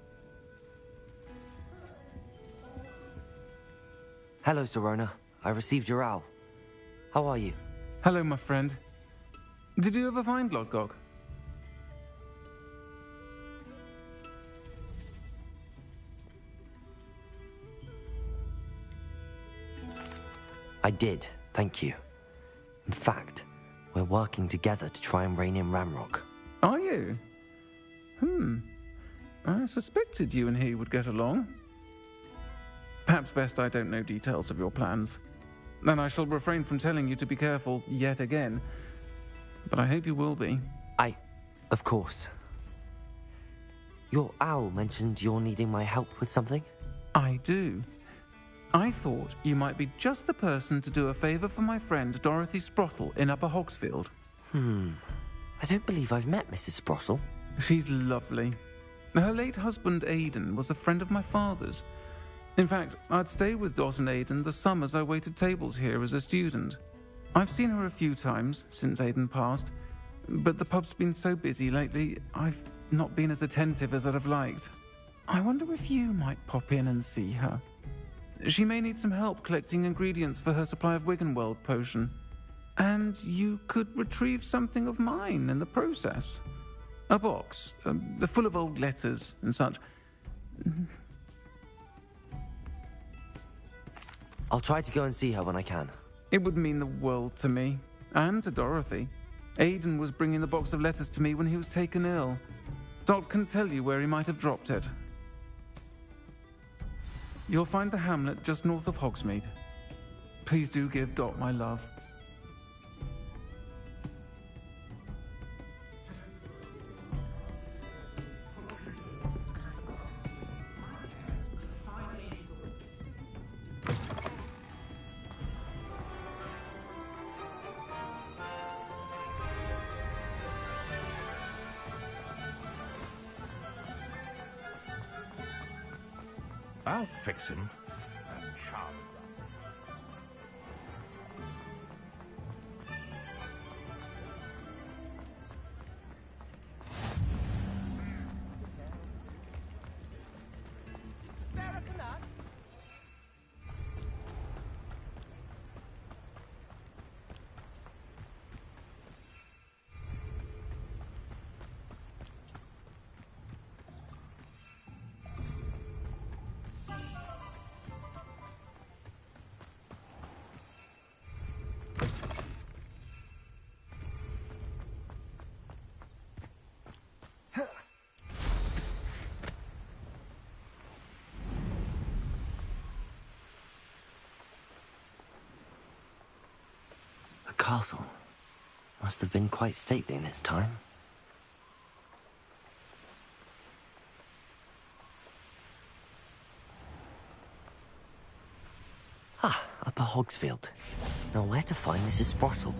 Hello, Sirona. I received your owl. How are you? Hello, my friend. Did you ever find Lodgok? I did, thank you. In fact, we're working together to try and rein in Ramrock. Are you? I suspected you and he would get along. Perhaps best I don't know details of your plans. And I shall refrain from telling you to be careful yet again. But I hope you will be. Of course. Your owl mentioned you're needing my help with something? I do. I thought you might be just the person to do a favour for my friend Dorothy Sprottle in Upper Hogsfield. I don't believe I've met Mrs. Sprottle. She's lovely. Her late husband Aidan was a friend of my father's. In fact, I'd stay with Dot and Aidan the summers I waited tables here as a student. I've seen her a few times since Aidan passed, but the pub's been so busy lately, I've not been as attentive as I'd have liked. I wonder if you might pop in and see her. She may need some help collecting ingredients for her supply of Wiggenweld potion. And you could retrieve something of mine in the process. A box, full of old letters and such. I'll try to go and see her when I can. It would mean the world to me, and to Dorothy. Aidan was bringing the box of letters to me when he was taken ill. Dot can tell you where he might have dropped it. You'll find the hamlet just north of Hogsmeade. Please do give Dot my love. I'll fix him. That charming. Castle must have been quite stately in its time. Upper Hogsfield. Now where to find Mrs. Sprottle?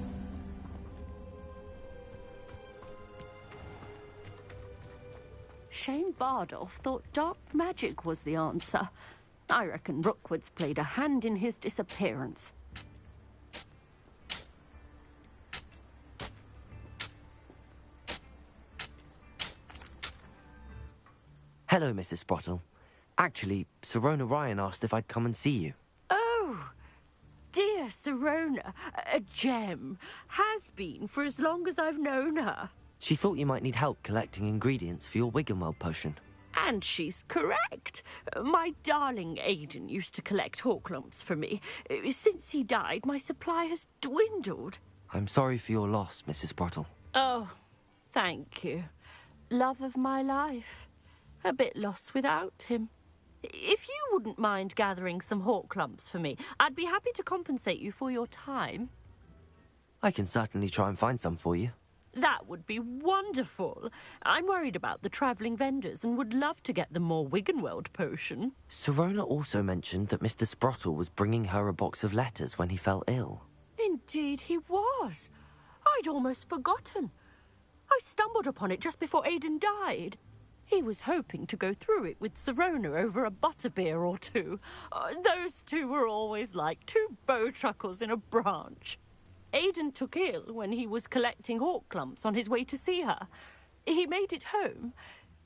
Shane Bardolph thought dark magic was the answer. I reckon Rookwood's played a hand in his disappearance. Hello, Mrs. Sprottle. Actually, Sirona Ryan asked if I'd come and see you. Oh, dear Sirona, a gem. Has been for as long as I've known her. She thought you might need help collecting ingredients for your Wiggenweld potion. And she's correct. My darling Aidan used to collect hawklumps for me. Since he died, my supply has dwindled. I'm sorry for your loss, Mrs. Sprottle. Oh, thank you. Love of my life. A bit lost without him. If you wouldn't mind gathering some hawklumps for me, I'd be happy to compensate you for your time. I can certainly try and find some for you. That would be wonderful. I'm worried about the travelling vendors and would love to get them more Wiggenweld potion. Sirona also mentioned that Mr. Sprottle was bringing her a box of letters when he fell ill. Indeed he was. I'd almost forgotten. I stumbled upon it just before Aidan died. He was hoping to go through it with Sirona over a butterbeer or two. Those two were always like two bowtruckles in a branch. Aidan took ill when he was collecting hawklumps on his way to see her. He made it home,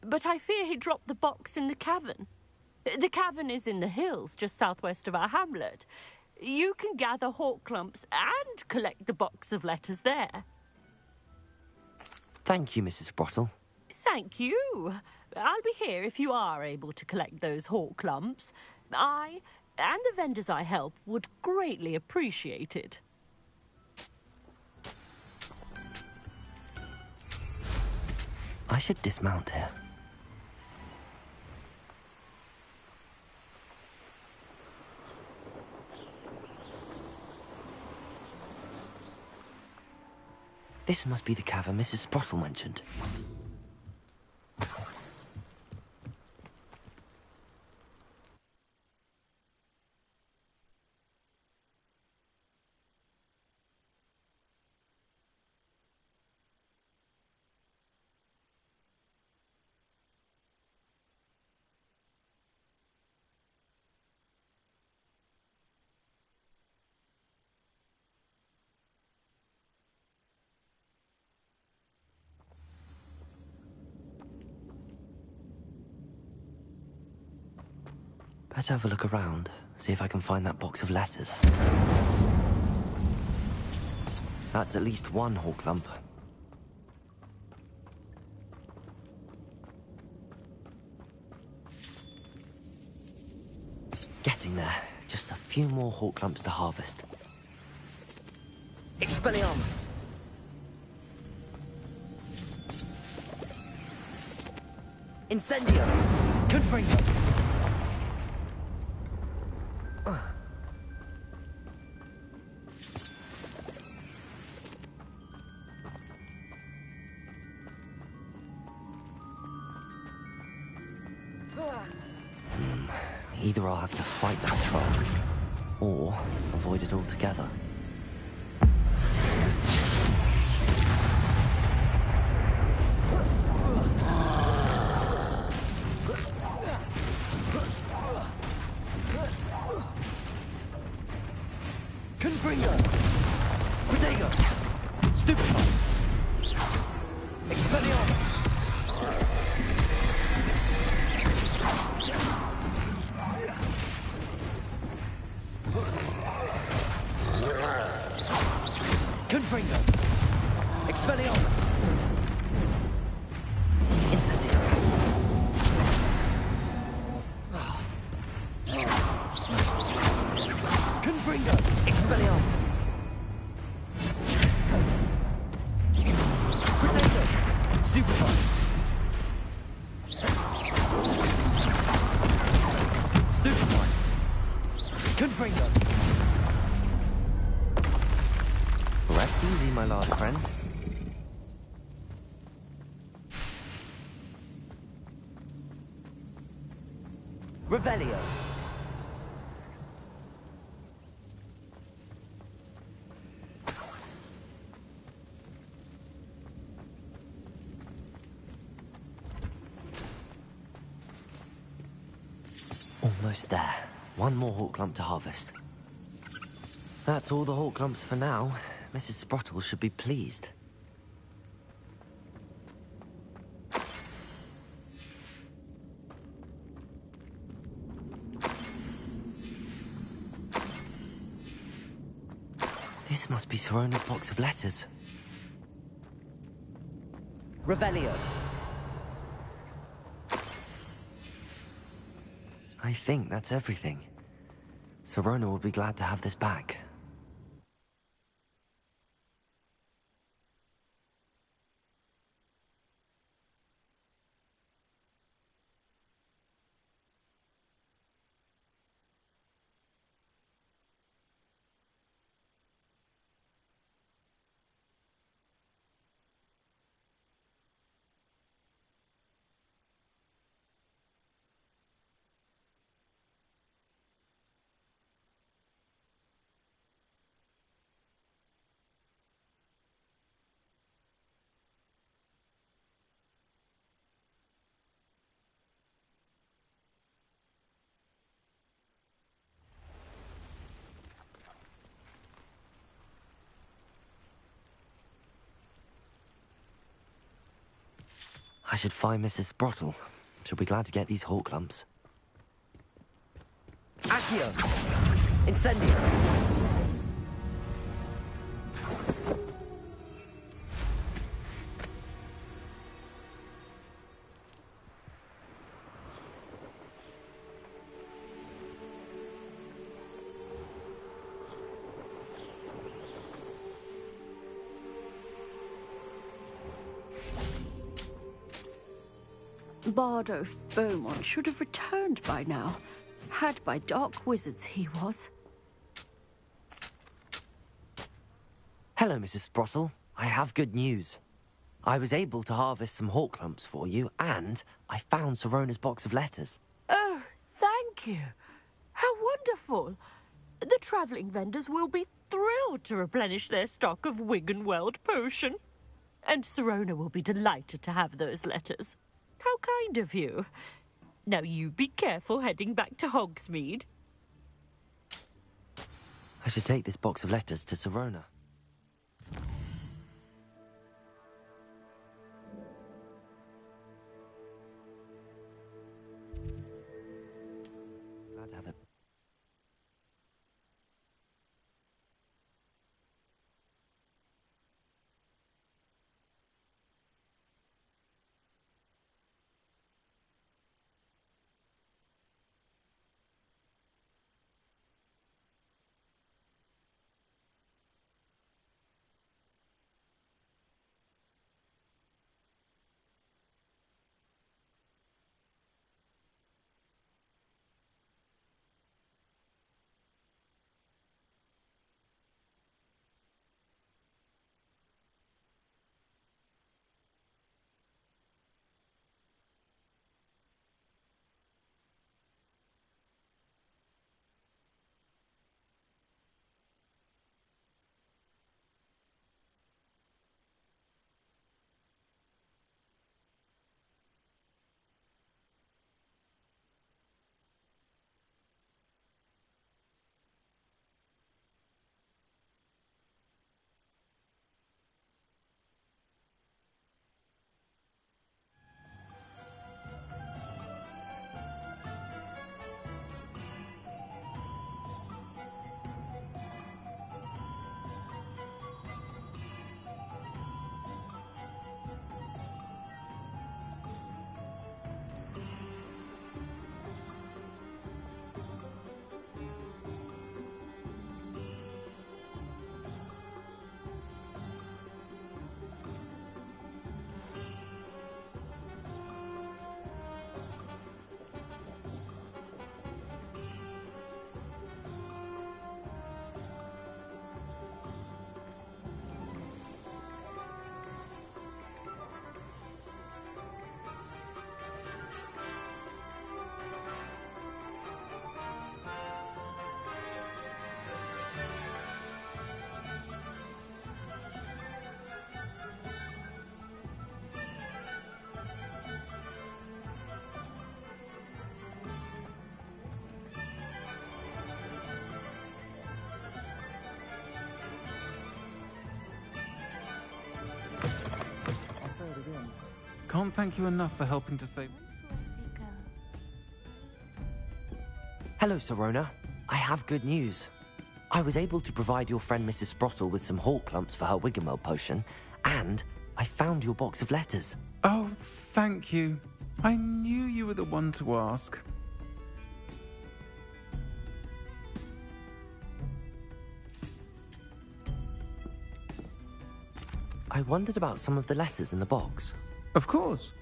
but I fear he dropped the box in the cavern. The cavern is in the hills just southwest of our hamlet. You can gather hawk clumps and collect the box of letters there. Thank you, Mrs. Sprottle. Thank you. I'll be here if you are able to collect those hawk clumps. I and the vendors I help would greatly appreciate it. I should dismount here. This must be the cavern Mrs. Sprottle mentioned. Better have a look around, see if I can find that box of letters. That's at least one hawk lump. Getting there. Just a few more hawk lumps to harvest. Expelliarmus! Incendio! Confringo! Either I'll have to fight that troll, or avoid it altogether. Confringo! Protego! Stupefy! Expelliarmus! Confringo! Expelliarmus! Incendio! Confringo! Expelliarmus! Protego! Stupefy! Stupefy! Confringo! Rest easy, my large friend. Revelio. Almost there. One more hawk lump to harvest. That's all the hawk lumps for now. Mrs. Sprottle should be pleased. This must be Sorona's box of letters. Revelio. I think that's everything. Sorona will be glad to have this back. I should find Mrs. Sprottle. She'll be glad to get these hawk lumps. Accio! Incendio! Bardo Beaumont should have returned by now. Had by dark wizards he was. Hello, Mrs. Sprottle. I have good news. I was able to harvest some hawk lumps for you, and I found Sirona's box of letters. Oh, thank you. How wonderful. The travelling vendors will be thrilled to replenish their stock of Wiggenweld potion. And Sirona will be delighted to have those letters. How kind of you. Now you be careful heading back to Hogsmeade. I should take this box of letters to Sirona. Glad to have it. Can't thank you enough for helping to save... Hello, Sirona. I have good news. I was able to provide your friend Mrs. Sprottle with some hawk lumps for her Wiggenweld potion, and I found your box of letters. Oh, thank you. I knew you were the one to ask. I wondered about some of the letters in the box. Of course.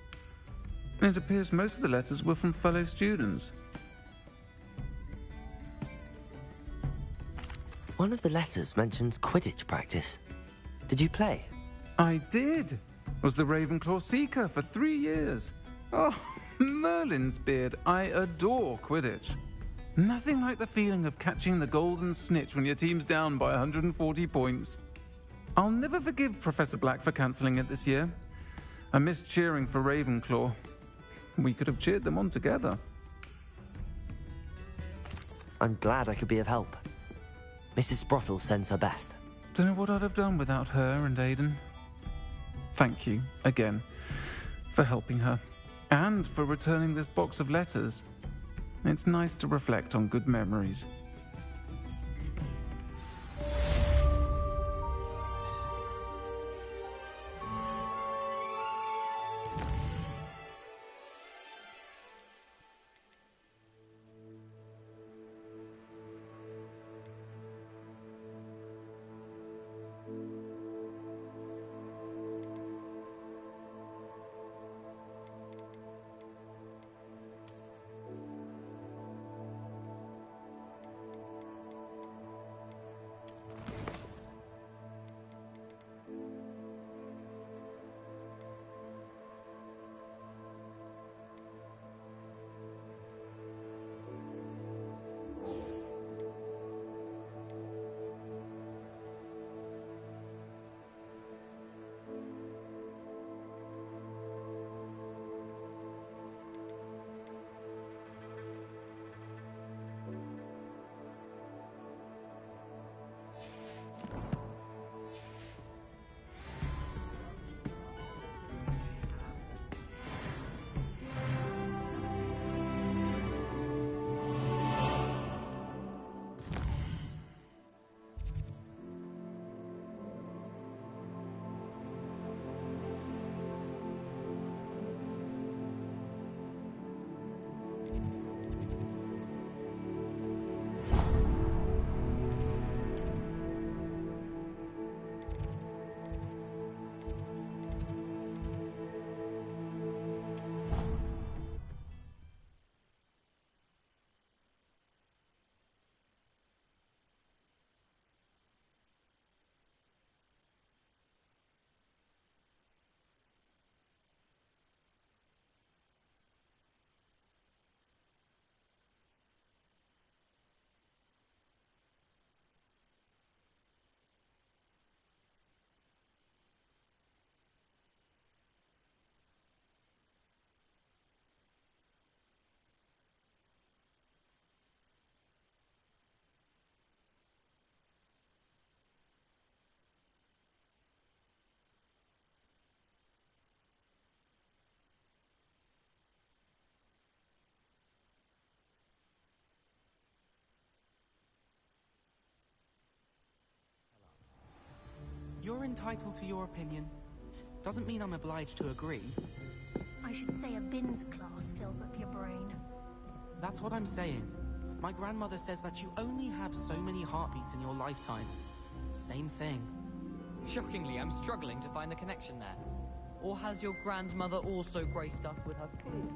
It appears most of the letters were from fellow students. One of the letters mentions Quidditch practice. Did you play? I did. Was the Ravenclaw Seeker for 3 years. Oh, Merlin's beard. I adore Quidditch. Nothing like the feeling of catching the golden snitch when your team's down by 140 points. I'll never forgive Professor Black for cancelling it this year. I missed cheering for Ravenclaw. We could have cheered them on together. I'm glad I could be of help. Mrs. Sprottle sends her best. Don't know what I'd have done without her and Aidan. Thank you, again, for helping her, and for returning this box of letters. It's nice to reflect on good memories. You're entitled to your opinion. Doesn't mean I'm obliged to agree. I should say a bins class fills up your brain. That's what I'm saying. My grandmother says that you only have so many heartbeats in your lifetime. Same thing. Shockingly, I'm struggling to find the connection there. Or has your grandmother also graced us with her kids?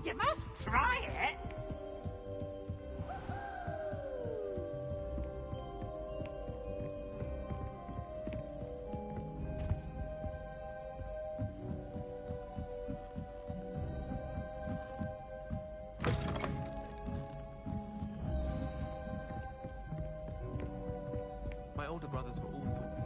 You must try it. My older brothers were also...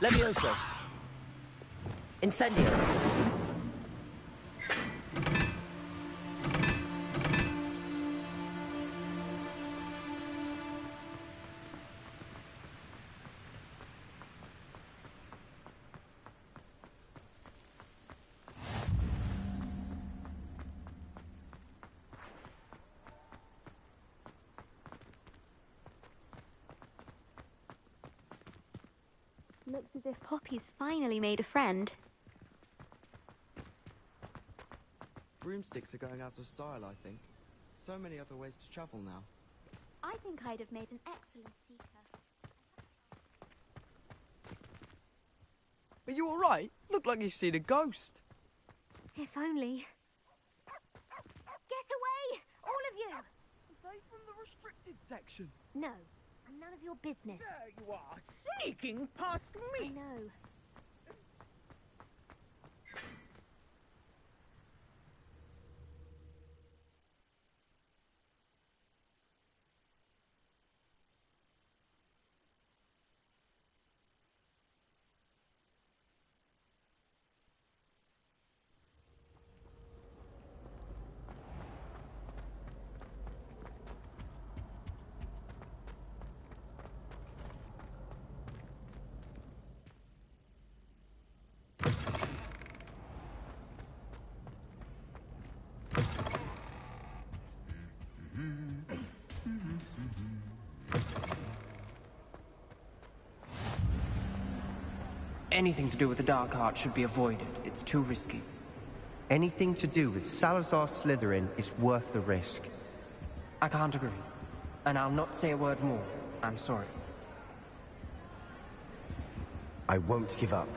Levioso. Incendio. Looks as if Poppy's finally made a friend. Broomsticks are going out of style, I think. So many other ways to travel now. I think I'd have made an excellent seeker. Are you alright? Look like you've seen a ghost. If only. Get away! All of you! Are they from the restricted section? No, and none of your business. There you are, sneaking past me! I know. Anything to do with the dark arts should be avoided. It's too risky. Anything to do with Salazar Slytherin is worth the risk. I can't agree. And I'll not say a word more. I'm sorry. I won't give up.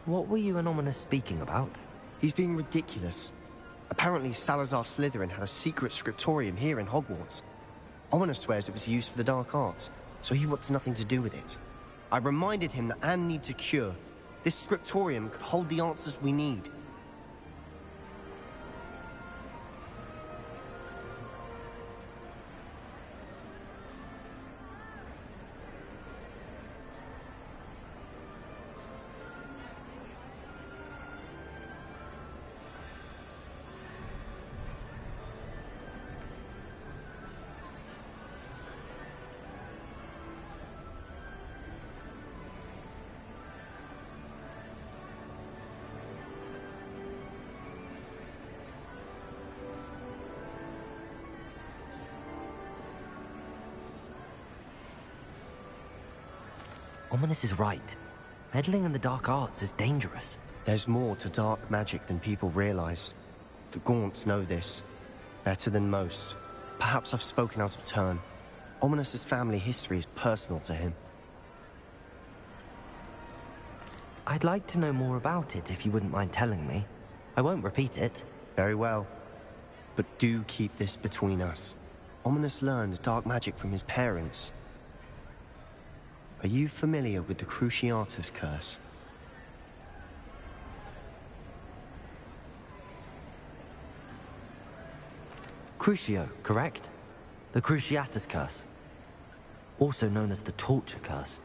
What were you and Ominous speaking about? He's being ridiculous. Apparently Salazar Slytherin had a secret scriptorium here in Hogwarts. Ominous swears it was used for the dark arts, so he wants nothing to do with it. I reminded him that Anne needs a cure. This scriptorium could hold the answers we need. Ominous is right. Meddling in the dark arts is dangerous. There's more to dark magic than people realize. The Gaunts know this better than most. Perhaps I've spoken out of turn. Ominous's family history is personal to him. I'd like to know more about it if you wouldn't mind telling me. I won't repeat it. Very well. But do keep this between us. Ominous learned dark magic from his parents. Are you familiar with the Cruciatus curse? Crucio, correct? The Cruciatus curse. Also known as the torture curse.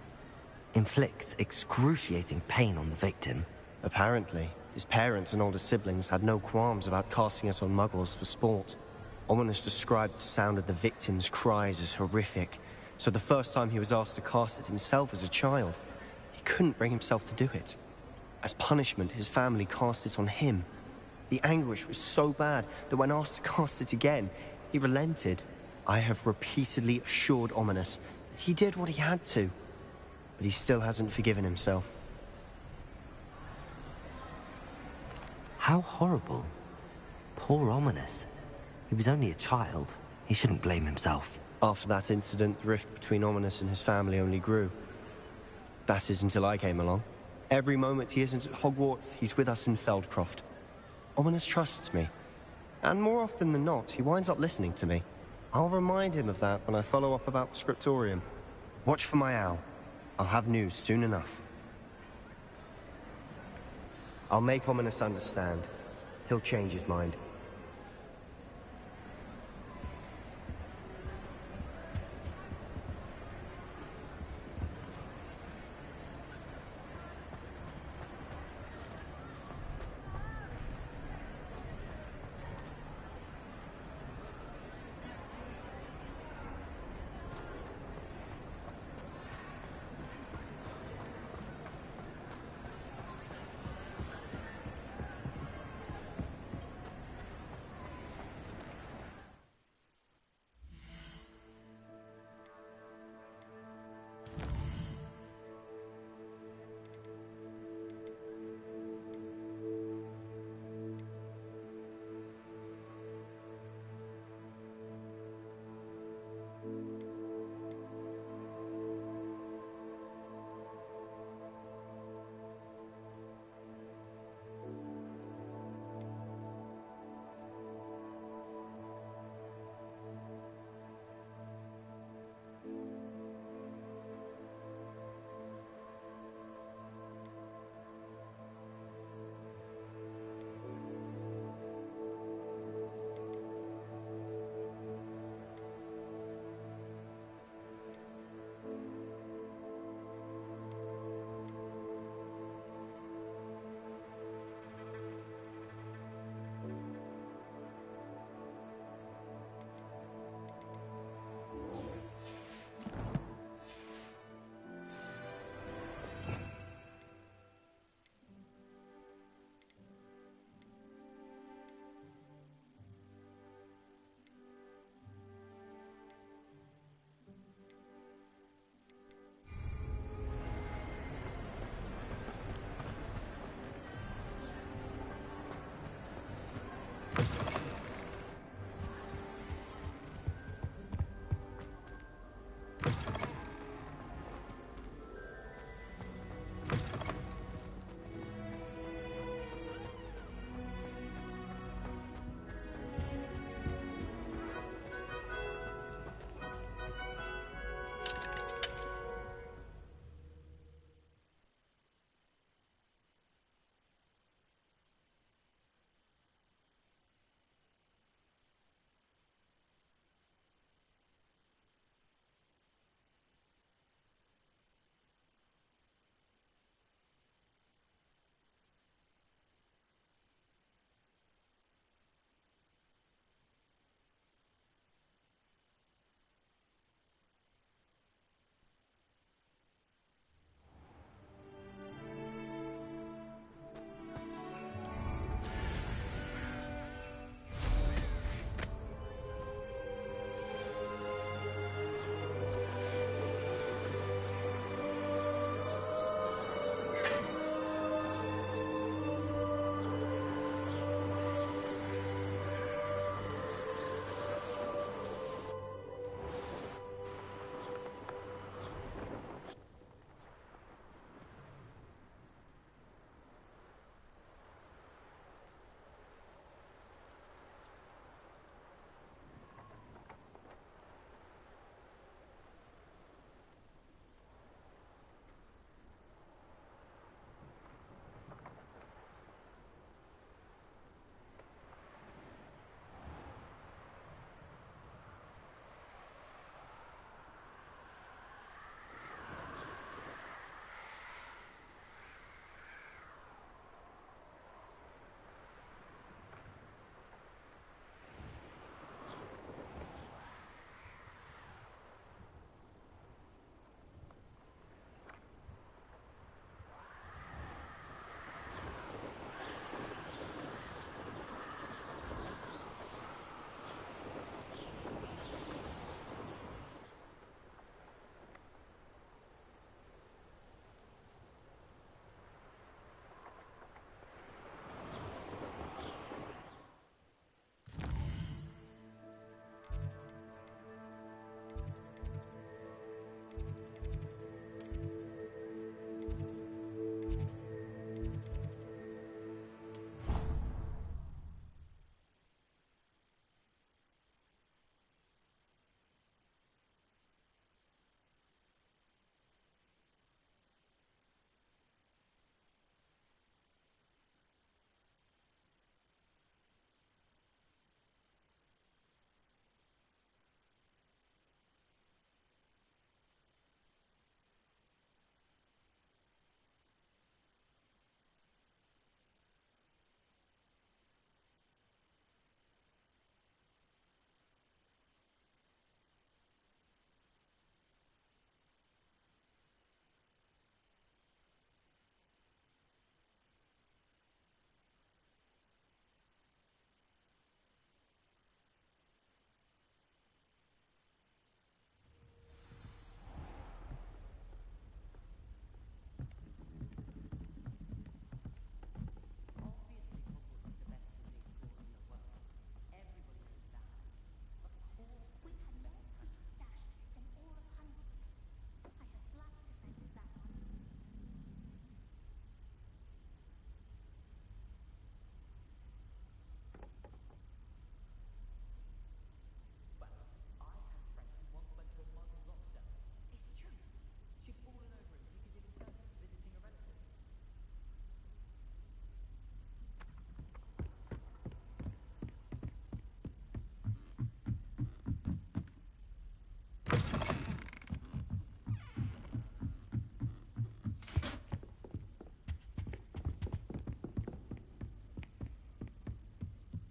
Inflicts excruciating pain on the victim. Apparently, his parents and older siblings had no qualms about casting it on muggles for sport. Ominous described the sound of the victim's cries as horrific, so the first time he was asked to cast it himself as a child, he couldn't bring himself to do it. As punishment, his family cast it on him. The anguish was so bad that when asked to cast it again, he relented. I have repeatedly assured Ominous that he did what he had to, but he still hasn't forgiven himself. How horrible. Poor Ominous. He was only a child. He shouldn't blame himself. After that incident, the rift between Ominous and his family only grew. That is until I came along. Every moment he isn't at Hogwarts, he's with us in Feldcroft. Ominous trusts me. And more often than not, he winds up listening to me. I'll remind him of that when I follow up about the scriptorium. Watch for my owl. I'll have news soon enough. I'll make Ominous understand. He'll change his mind.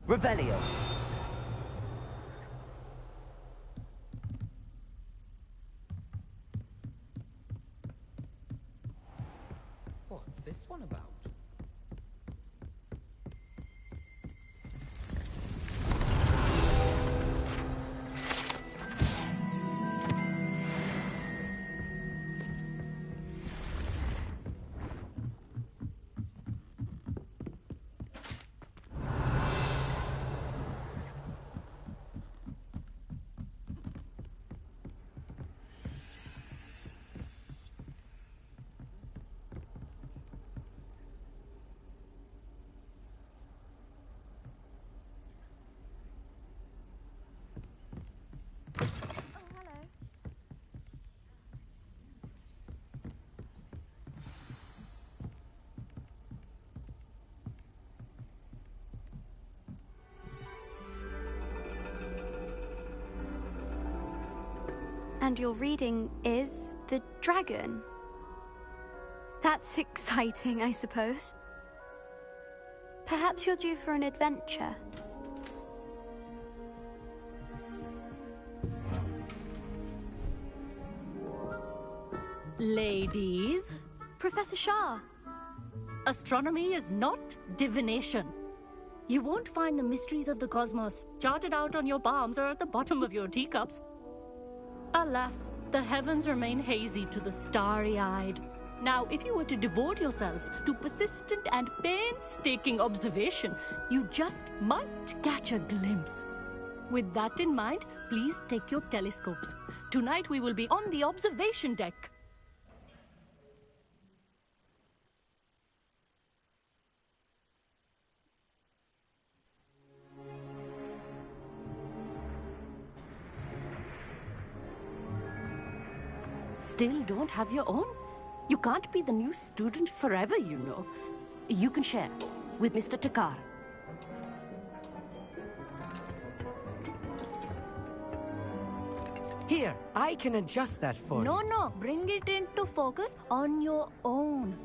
Revelio. What's this one about? And your reading is The Dragon. That's exciting, I suppose. Perhaps you're due for an adventure. Ladies. Professor Shah. Astronomy is not divination. You won't find the mysteries of the cosmos charted out on your palms or at the bottom of your teacups. Alas, the heavens remain hazy to the starry-eyed. Now, if you were to devote yourselves to persistent and painstaking observation, you just might catch a glimpse. With that in mind, please take your telescopes. Tonight we will be on the observation deck. Still don't have your own? You can't be the new student forever, you know. You can share with Mr. Takar. Here, I can adjust that for you. No, bring it into focus on your own.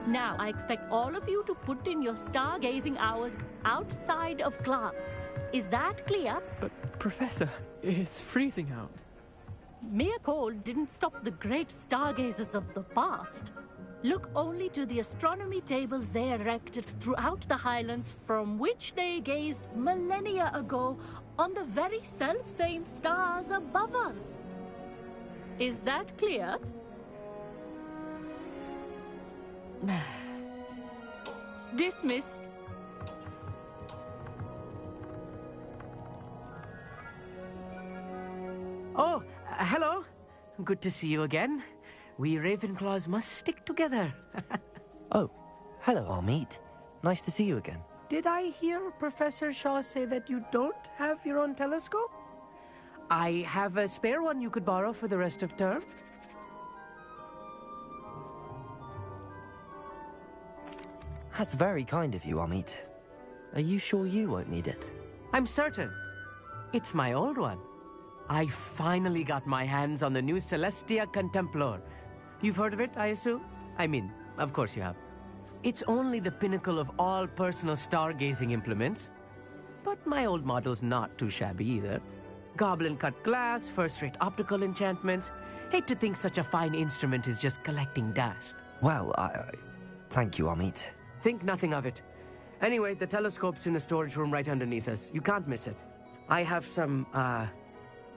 Now, I expect all of you to put in your stargazing hours outside of class. Is that clear? But, Professor, it's freezing out. Mere cold didn't stop the great stargazers of the past. Look only to the astronomy tables they erected throughout the highlands from which they gazed millennia ago on the very self-same stars above us. Is that clear? Dismissed. Oh, hello. Good to see you again. We Ravenclaws must stick together. Oh, hello, Amit. Nice to see you again. Did I hear Professor Shaw say that you don't have your own telescope? I have a spare one you could borrow for the rest of term. That's very kind of you, Amit. Are you sure you won't need it? I'm certain. It's my old one. I finally got my hands on the new Celestia Contemplar. You've heard of it, I assume? I mean, of course you have. It's only the pinnacle of all personal stargazing implements. But my old model's not too shabby either. Goblin-cut glass, first-rate optical enchantments. Hate to think such a fine instrument is just collecting dust. Well, thank you, Amit. Think nothing of it. Anyway, the telescope's in the storage room right underneath us. You can't miss it. I have some,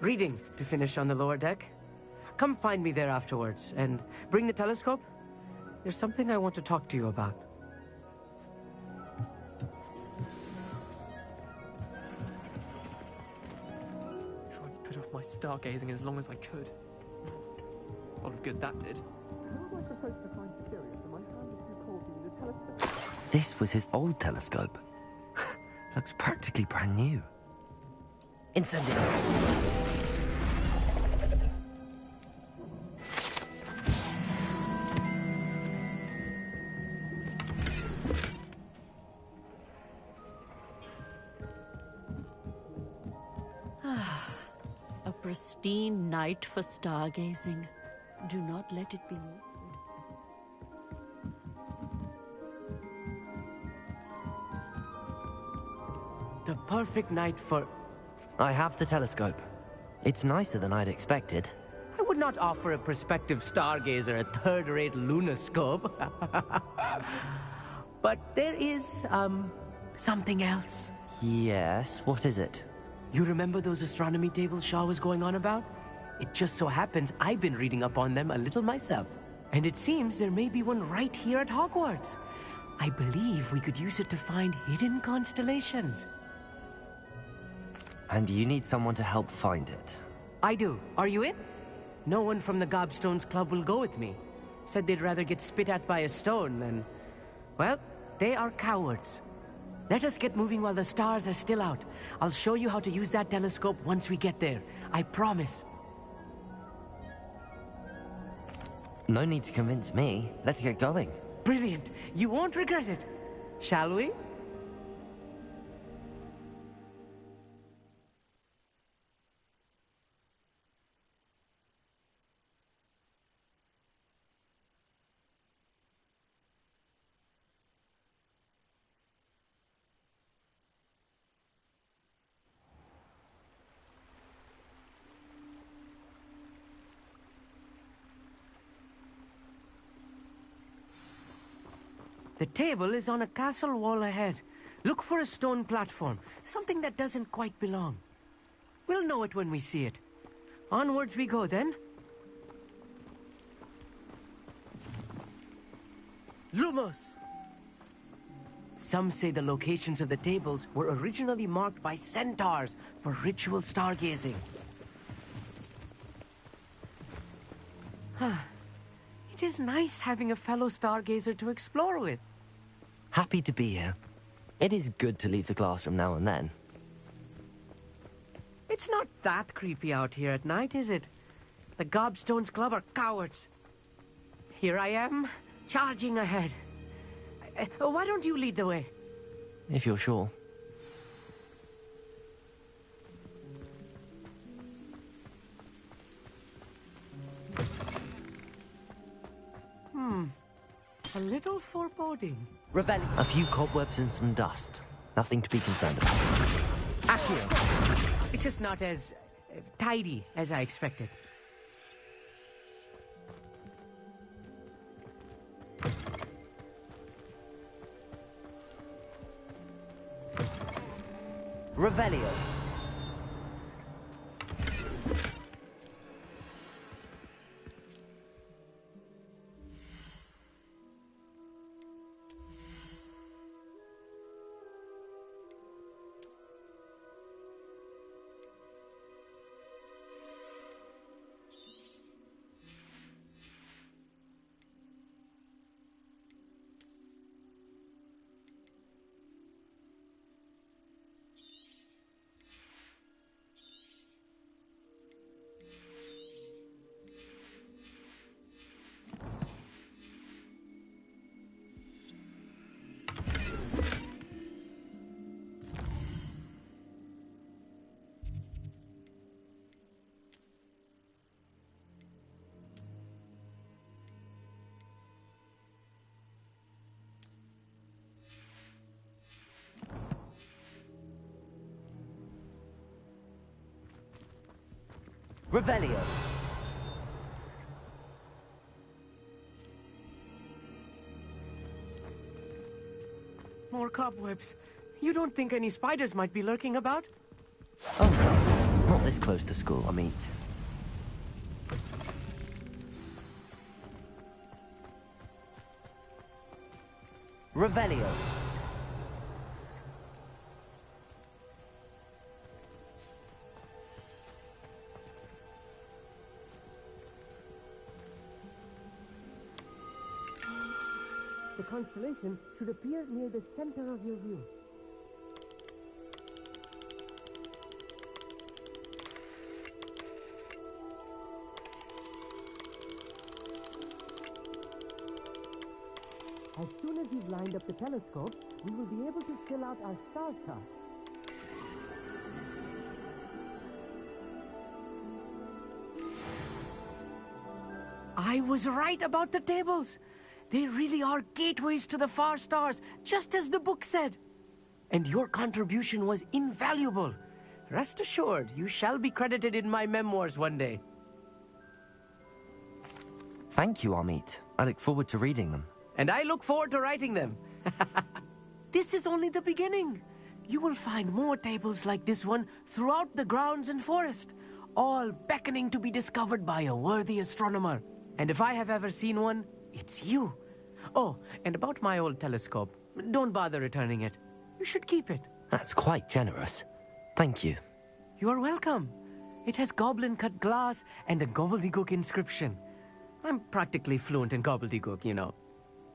reading to finish on the lower deck. Come find me there afterwards, and bring the telescope. There's something I want to talk to you about. Tried to put off my stargazing as long as I could. A lot of good that did. How am I supposed to find Sirius when my hand is too cold to use a telescope? This was his old telescope. Looks practically brand new. Incendio. pristine night for stargazing. Do not let it be more. The perfect night for... I have the telescope. It's nicer than I'd expected. I would not offer a prospective stargazer a third-rate lunoscope. But there is, something else. Yes, what is it? You remember those astronomy tables Shaw was going on about? It just so happens I've been reading up on them a little myself. And it seems there may be one right here at Hogwarts. I believe we could use it to find hidden constellations. And you need someone to help find it. I do. Are you in? No one from the Gobstones Club will go with me. Said they'd rather get spit at by a stone than... Well, they are cowards. Let us get moving while the stars are still out. I'll show you how to use that telescope once we get there. I promise. No need to convince me. Let's get going. Brilliant. You won't regret it. Shall we? The table is on a castle wall ahead. Look for a stone platform, something that doesn't quite belong. We'll know it when we see it. Onwards we go, then. Lumos! Some say the locations of the tables were originally marked by centaurs for ritual stargazing. It is nice having a fellow stargazer to explore with. Happy to be here. It is good to leave the classroom now and then. It's not that creepy out here at night, is it? The Gobstones Club are cowards. Here I am, charging ahead. Why don't you lead the way? If you're sure. A little foreboding. Revelli. A few cobwebs and some dust. Nothing to be concerned about. Accio. It's just not as tidy as I expected. Revelio. Revelio. More cobwebs. You don't think any spiders might be lurking about? Oh no, not this close to school, I mean. Revelio. The constellation should appear near the center of your view. As soon as you've lined up the telescope, we will be able to fill out our star chart. I was right about the tables. They really are gateways to the far stars, just as the book said. And your contribution was invaluable. Rest assured, you shall be credited in my memoirs one day. Thank you, Amit. I look forward to reading them. And I look forward to writing them. This is only the beginning. You will find more tables like this one throughout the grounds and forest, all beckoning to be discovered by a worthy astronomer. And if I have ever seen one, it's you. Oh, and about my old telescope, don't bother returning it. You should keep it. That's quite generous. Thank you. You are welcome. It has goblin-cut glass and a gobbledygook inscription. I'm practically fluent in gobbledygook, you know.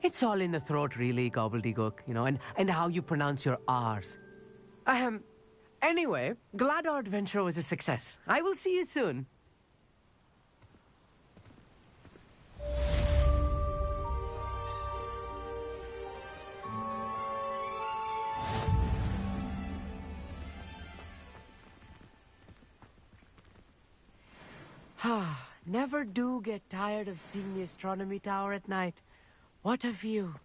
It's all in the throat, really, gobbledygook, you know, and how you pronounce your R's. Anyway, glad our adventure was a success. I will see you soon. Never do get tired of seeing the astronomy tower at night. What a view.